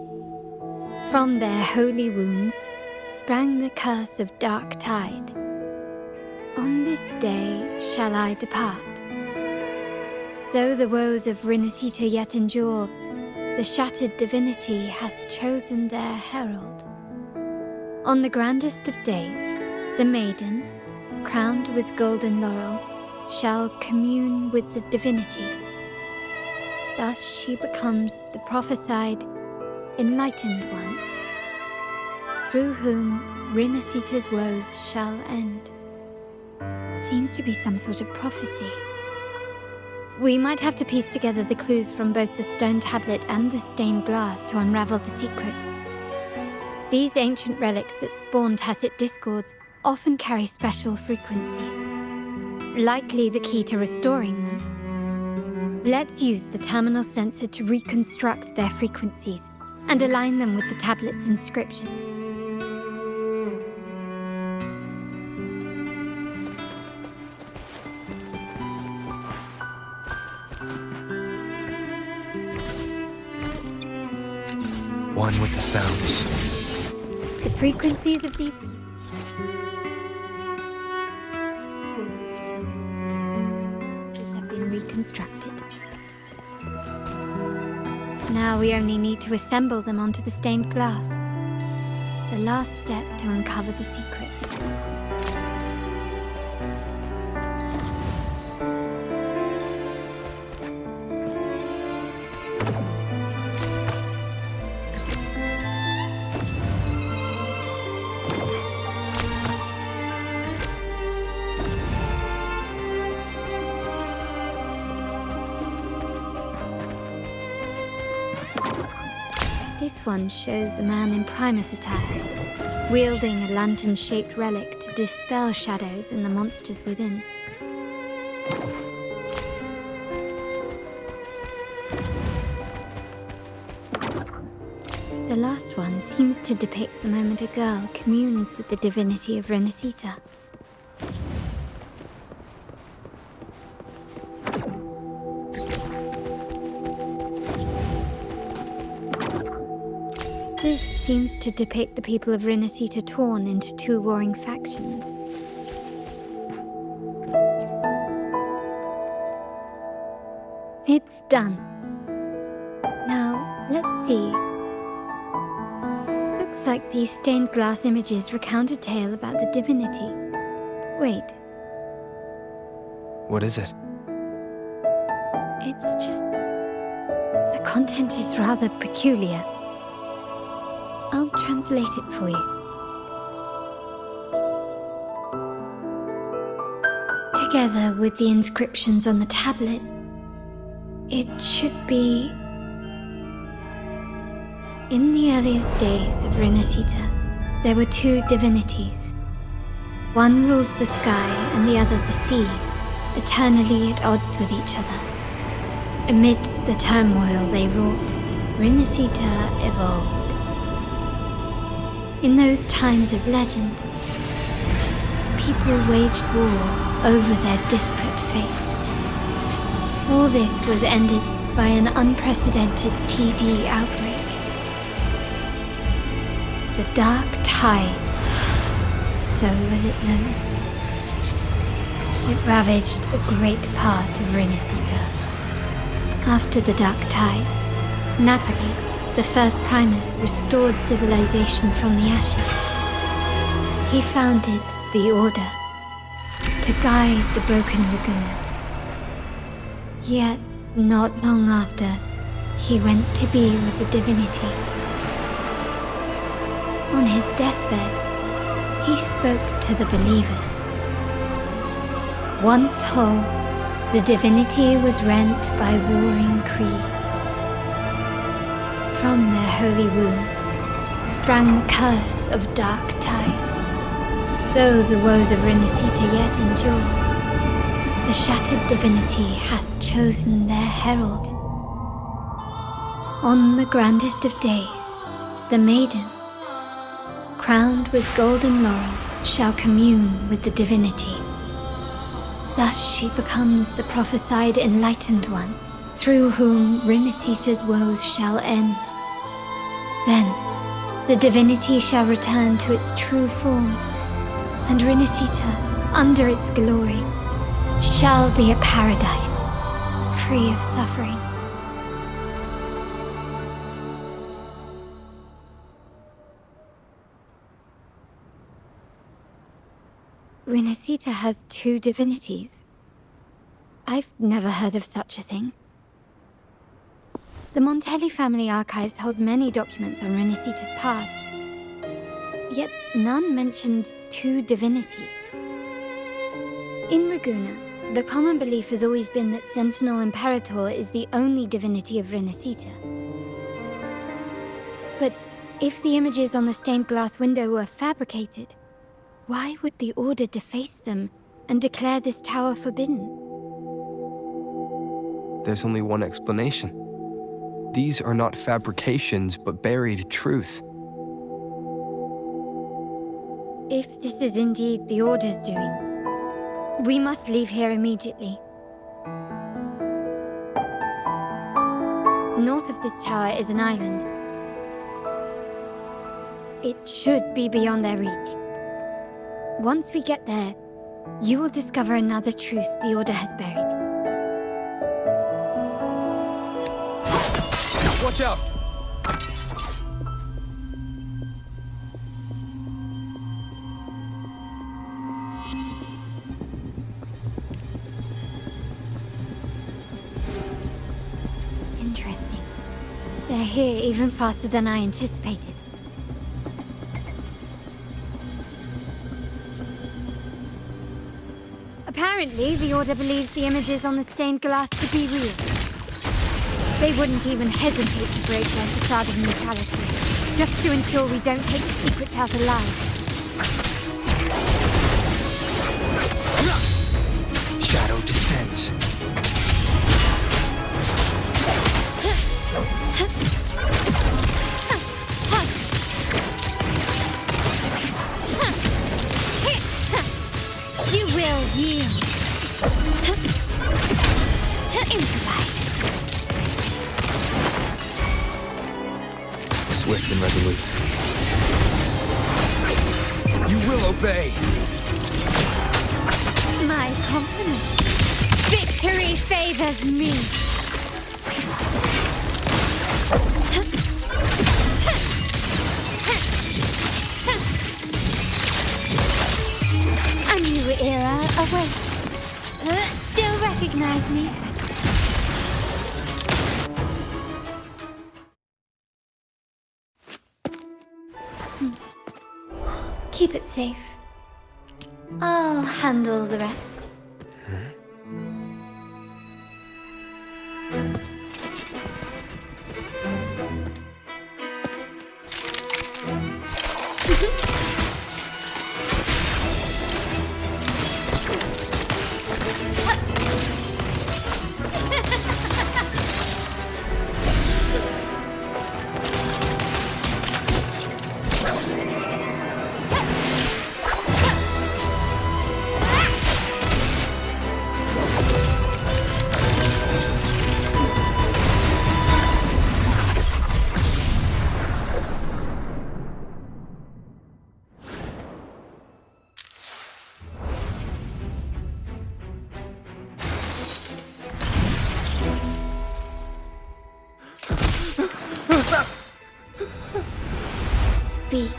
From their holy wounds sprang the curse of dark tide. On this day shall I depart. Though the woes of Renacita yet endure, the shattered divinity hath chosen their herald. On the grandest of days, the maiden, crowned with golden laurel, shall commune with the divinity. Thus she becomes the prophesied, enlightened one, through whom Renacita's woes shall end. Seems to be some sort of prophecy. We might have to piece together the clues from both the stone tablet and the stained glass to unravel the secrets. These ancient relics that spawn tacit discords often carry special frequencies, likely the key to restoring them. Let's use the terminal sensor to reconstruct their frequencies and align them with the tablet's inscriptions. One with the sounds. The frequencies of these have been reconstructed. Now we only need to assemble them onto the stained glass. The last step to uncover the secrets. This one shows a man in Primus attire, wielding a lantern-shaped relic to dispel shadows and the monsters within. The last one seems to depict the moment a girl communes with the divinity of Renacita. This seems to depict the people of Renacita torn into two warring factions. It's done. Now, let's see. Looks like these stained glass images recount a tale about the divinity. Wait. What is it? It's just... the content is rather peculiar. I'll translate it for you. Together with the inscriptions on the tablet, it should be... In the earliest days of Renacita, there were two divinities. One rules the sky and the other the seas, eternally at odds with each other. Amidst the turmoil they wrought, Renacita evolved. In those times of legend, people waged war over their disparate fates. All this was ended by an unprecedented TD outbreak. The Dark Tide, so was it known. It ravaged a great part of Renacita. After the Dark Tide, Napoli, the first Primus, restored civilization from the ashes. He founded the Order to guide the broken Laguna. Yet, not long after, he went to be with the divinity. On his deathbed, he spoke to the believers. Once whole, the divinity was rent by warring creeds. From their holy wounds sprang the curse of dark tide. Though the woes of Renacita yet endure, the shattered divinity hath chosen their herald. On the grandest of days, the maiden, crowned with golden laurel, shall commune with the divinity. Thus she becomes the prophesied enlightened one, through whom Renacita's woes shall end. Then, the divinity shall return to its true form, and Renacita, under its glory, shall be a paradise, free of suffering. Renacita has two divinities. I've never heard of such a thing. The Montelli family archives hold many documents on Renacita's past, yet none mentioned two divinities. In Ragusa, the common belief has always been that Sentinel Imperator is the only divinity of Renacita. But if the images on the stained glass window were fabricated, why would the Order deface them and declare this tower forbidden? There's only one explanation. These are not fabrications, but buried truth. If this is indeed the Order's doing, we must leave here immediately. North of this tower is an island. It should be beyond their reach. Once we get there, you will discover another truth the Order has buried. Watch out! Interesting. They're here even faster than I anticipated. Apparently, the Order believes the images on the stained glass to be real. They wouldn't even hesitate to break their facade of neutrality, just to ensure we don't take the secrets out alive. Shadow descends. You will yield. Improvise. Swift and resolute. You will obey. My compliments. Victory favors me. A new era awaits. Still recognize me? Keep it safe. I'll handle the rest. Speak.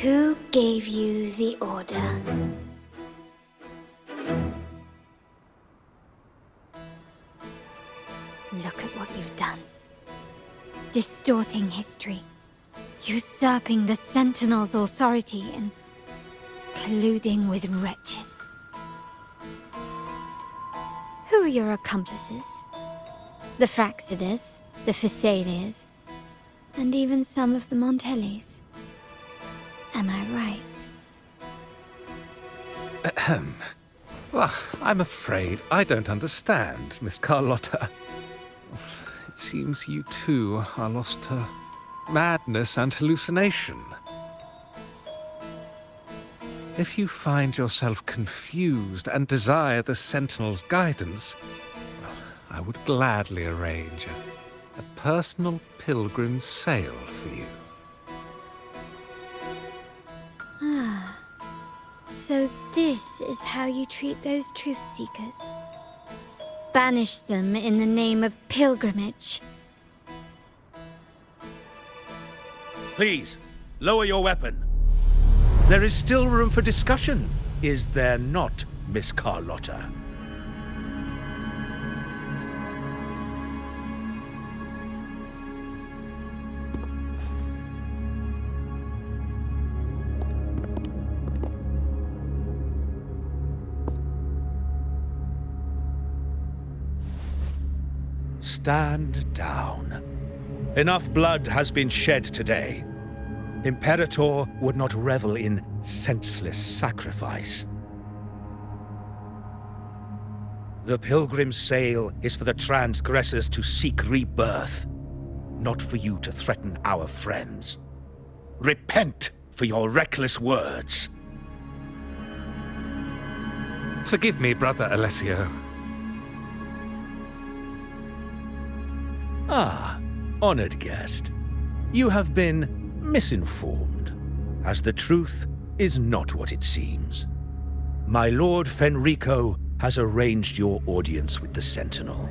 Who gave you the order? Look at what you've done. distorting history, usurping the Sentinel's authority, and colluding with wretches. Who are your accomplices? The Fraxidus, the Phasaelias, and even some of the Montellis. Am I right? Ahem. Well, I'm afraid I don't understand, Miss Carlotta. It seems you too are lost to madness and hallucination. If you find yourself confused and desire the Sentinel's guidance, I would gladly arrange a personal pilgrim's sail for you. Ah, so this is how you treat those truth seekers. Banish them in the name of pilgrimage. Please, lower your weapon. There is still room for discussion, is there not, Miss Carlotta? Stand down. Enough blood has been shed today. Imperator would not revel in senseless sacrifice. The pilgrim's sail is for the transgressors to seek rebirth, not for you to threaten our friends. Repent for your reckless words. Forgive me, Brother Alessio. Ah, honored guest. You have been misinformed, as the truth is not what it seems. My Lord Fenrico has arranged your audience with the Sentinel.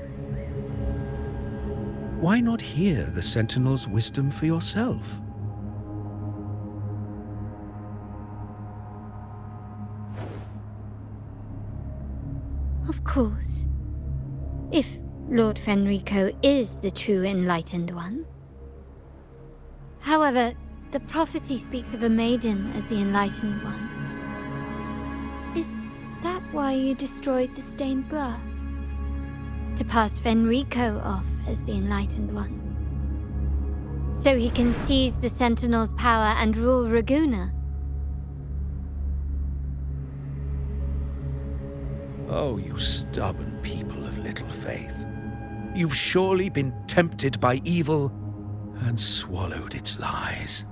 Why not hear the Sentinel's wisdom for yourself? Of course. If Lord Fenrico is the true enlightened one. However, the prophecy speaks of a maiden as the enlightened one. Is that why you destroyed the stained glass? To pass Fenrico off as the enlightened one? So he can seize the Sentinel's power and rule Raguna? Oh, you stubborn people of little faith. You've surely been tempted by evil and swallowed its lies.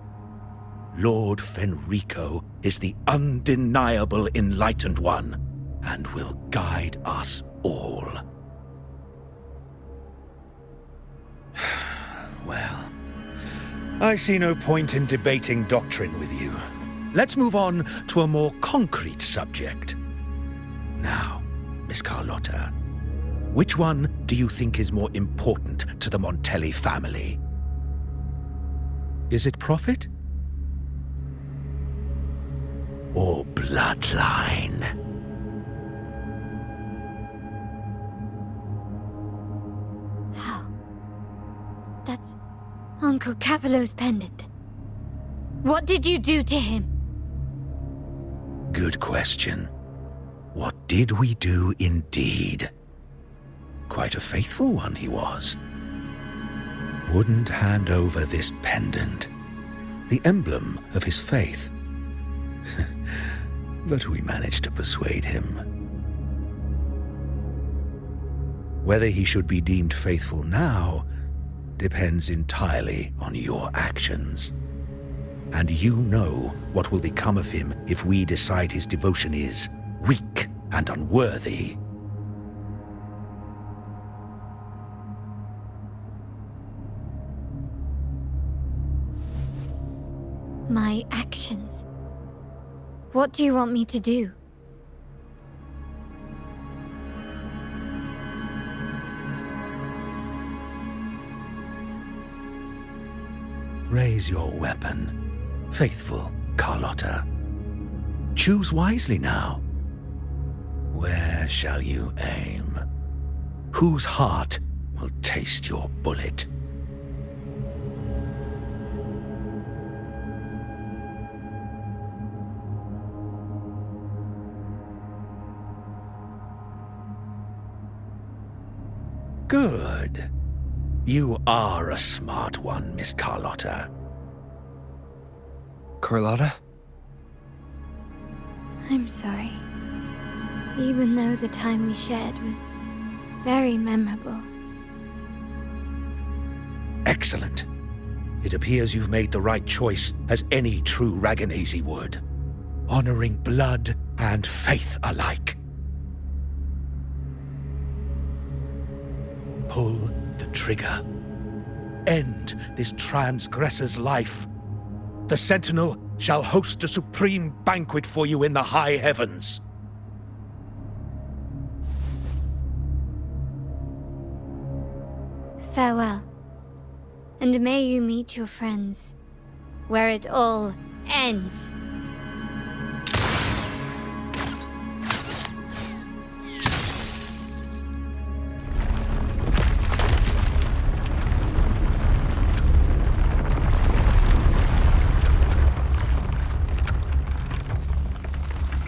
Lord Fenrico is the undeniable enlightened one and will guide us all. Well, I see no point in debating doctrine with you. Let's move on to a more concrete subject. Now, Miss Carlotta, which one do you think is more important to the Montelli family? Is it profit? Or bloodline? How? That's Uncle Capello's pendant. What did you do to him? Good question. What did we do indeed? Quite a faithful one he was. Wouldn't hand over this pendant, the emblem of his faith. But we managed to persuade him. Whether he should be deemed faithful now depends entirely on your actions. And you know what will become of him if we decide his devotion is weak and unworthy. My actions? What do you want me to do? Raise your weapon, faithful Carlotta. Choose wisely now. Where shall you aim? Whose heart will taste your bullet? Good. You are a smart one, Miss Carlotta. Carlotta? I'm sorry. Even though the time we shared was very memorable. Excellent. It appears you've made the right choice, as any true Raganazi would. Honoring blood and faith alike. Pull the trigger. End this transgressor's life. The Sentinel shall host a supreme banquet for you in the high heavens. Farewell. And may you meet your friends where it all ends.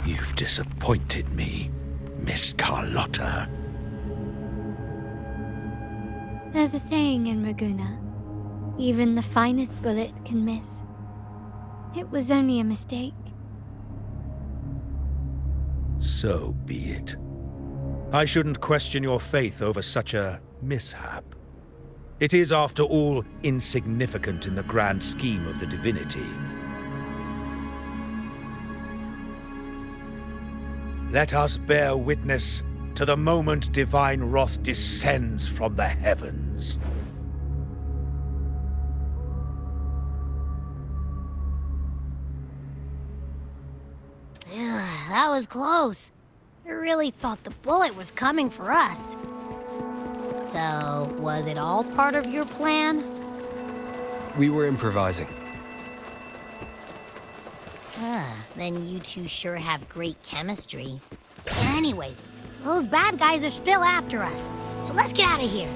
You've disappointed me, Miss Carlotta. There's a saying in Raguna, even the finest bullet can miss. It was only a mistake. So be it. I shouldn't question your faith over such a mishap. It is, after all, insignificant in the grand scheme of the divinity. Let us bear witness to the moment divine wrath descends from the heavens. That was close. I really thought the bullet was coming for us. So, was it all part of your plan? We were improvising. Then you two sure have great chemistry. Anyway, those bad guys are still after us, so let's get out of here.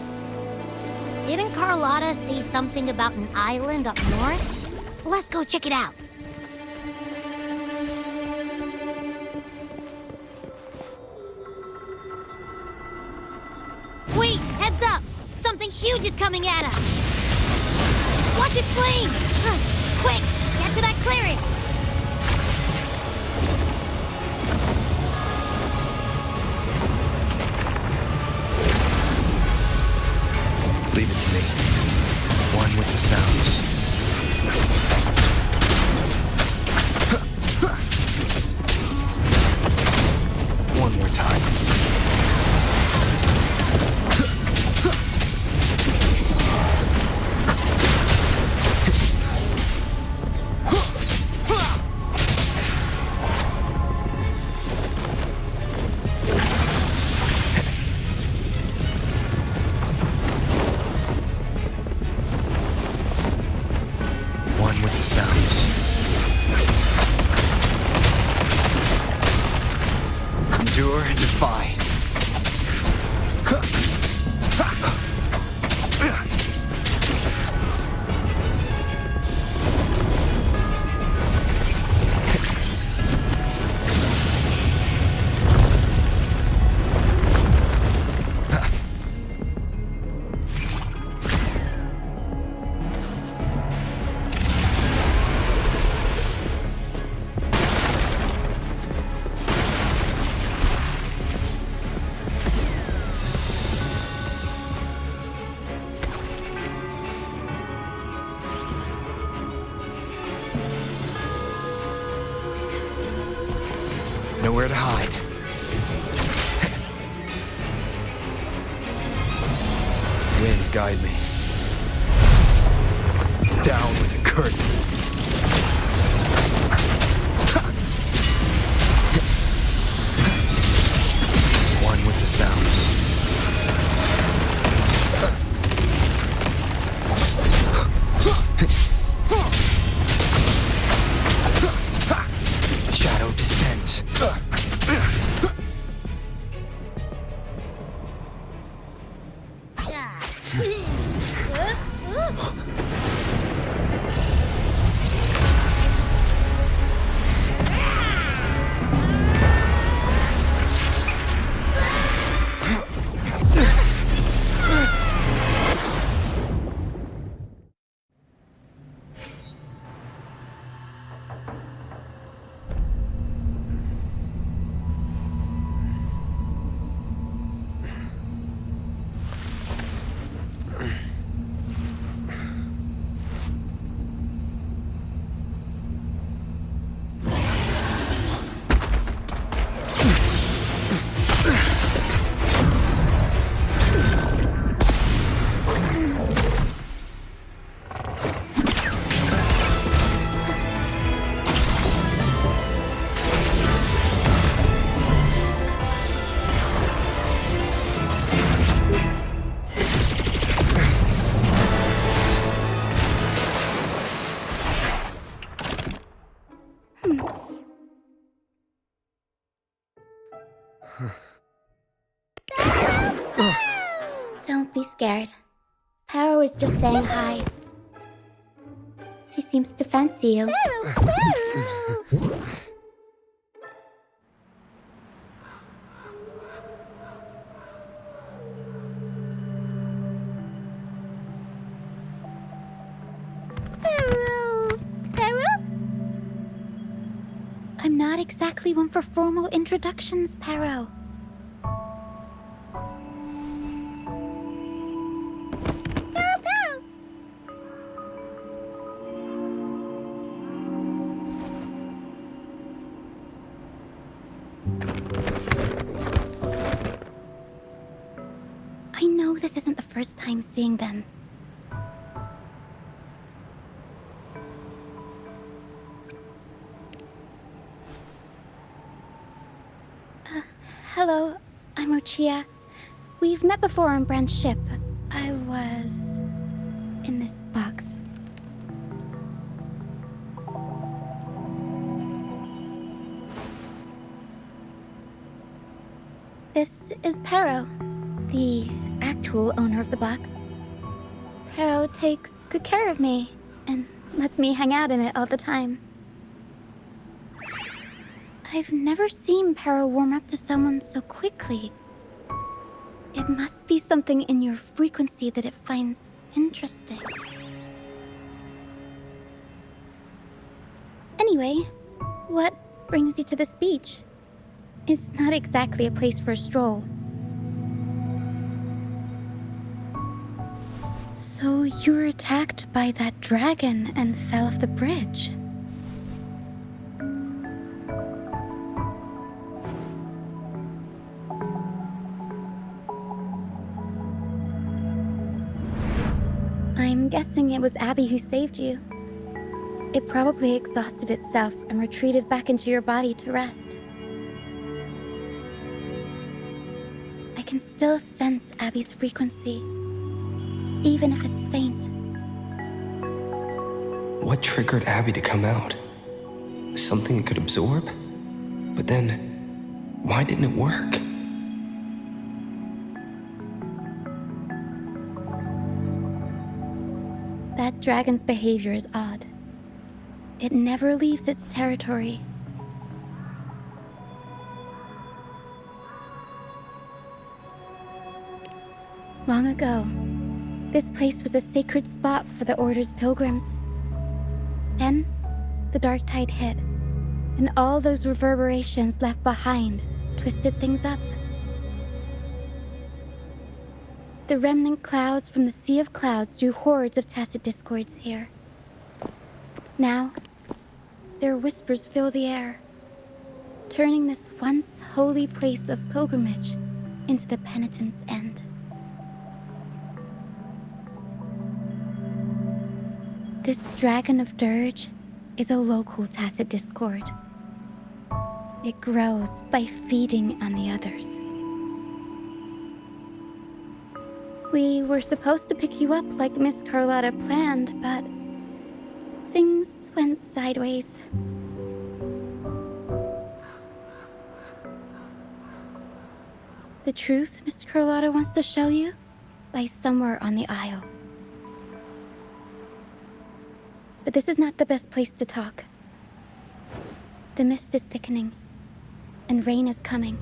Didn't Carlotta say something about an island up north? Let's go check it out. Wait, heads up! Something huge is coming at us! Watch its flames! Quick, get to that clearing! Leave it to me. One with the sounds. One more time. One with the sounds. Endure and defy. Nowhere to hide. Wind, guide me. Down with the curtain. One with the sounds. The shadow descends. Don't be scared. Paro is just saying hi. She seems to fancy you. I'm not exactly one for formal introductions, Paro. I know this isn't the first time seeing them. Hello, I'm Ochia. We've met before on Brand's ship. I was in this box. This is Paro, the actual owner of the box. Paro takes good care of me and lets me hang out in it all the time. I've never seen Paro warm up to someone so quickly. It must be something in your frequency that it finds interesting. Anyway, what brings you to this beach? It's not exactly a place for a stroll. So you were attacked by that dragon and fell off the bridge. I'm guessing it was Abby who saved you. It probably exhausted itself and retreated back into your body to rest. I can still sense Abby's frequency, even if it's faint. What triggered Abby to come out? Something it could absorb? But then, why didn't it work? That dragon's behavior is odd. It never leaves its territory. Long ago, this place was a sacred spot for the Order's pilgrims. Then, the dark tide hit, and all those reverberations left behind twisted things up. The remnant clouds from the Sea of Clouds drew hordes of tacit discords here. Now, their whispers fill the air, turning this once holy place of pilgrimage into the penitent's end. This Dragon of Dirge is a local tacit discord. It grows by feeding on the others. We were supposed to pick you up like Miss Carlotta planned, but things went sideways. The truth Miss Carlotta wants to show you lies somewhere on the Isle. But this is not the best place to talk. The mist is thickening, and rain is coming.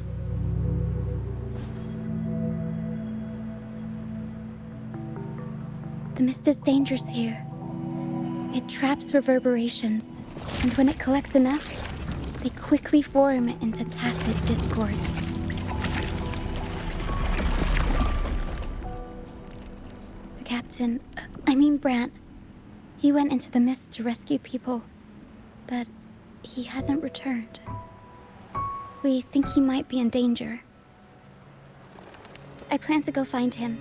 The mist is dangerous here. It traps reverberations, and when it collects enough, they quickly form into tacit discords. The captain, Brant, he went into the mist to rescue people, but he hasn't returned. We think he might be in danger. I plan to go find him.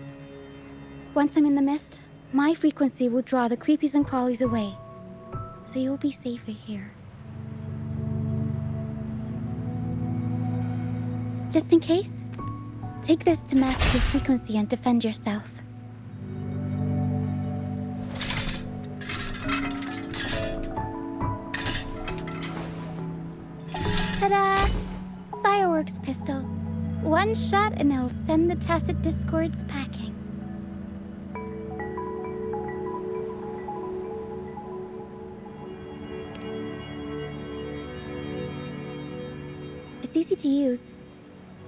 Once I'm in the mist, my frequency will draw the creepies and crawlies away, so you'll be safer here. Just in case, take this to mask your frequency and defend yourself. Ta-da! Fireworks pistol. One shot and it'll send the tacit discords packing. It's easy to use.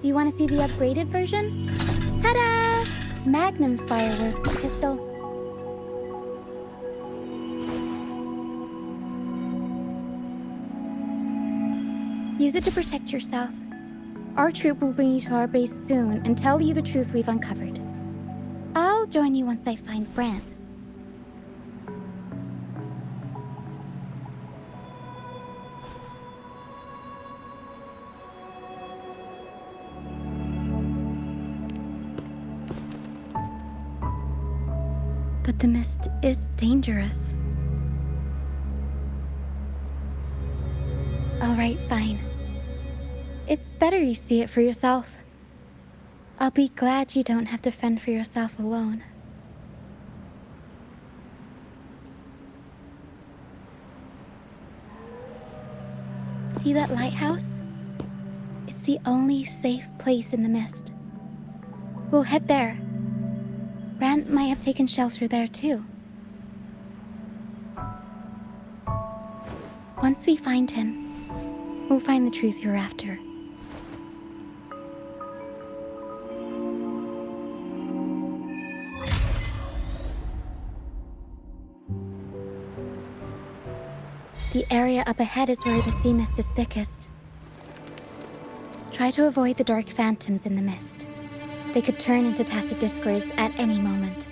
You want to see the upgraded version? Ta-da! Magnum fireworks pistol. Use it to protect yourself. Our troop will bring you to our base soon and tell you the truth we've uncovered. I'll join you once I find Bran. But the mist is dangerous. All right, fine. It's better you see it for yourself. I'll be glad you don't have to fend for yourself alone. See that lighthouse? It's the only safe place in the mist. We'll head there. Rand might have taken shelter there too. Once we find him, we'll find the truth you're after. The area up ahead is where the sea mist is thickest. Try to avoid the dark phantoms in the mist. They could turn into tacit discords at any moment.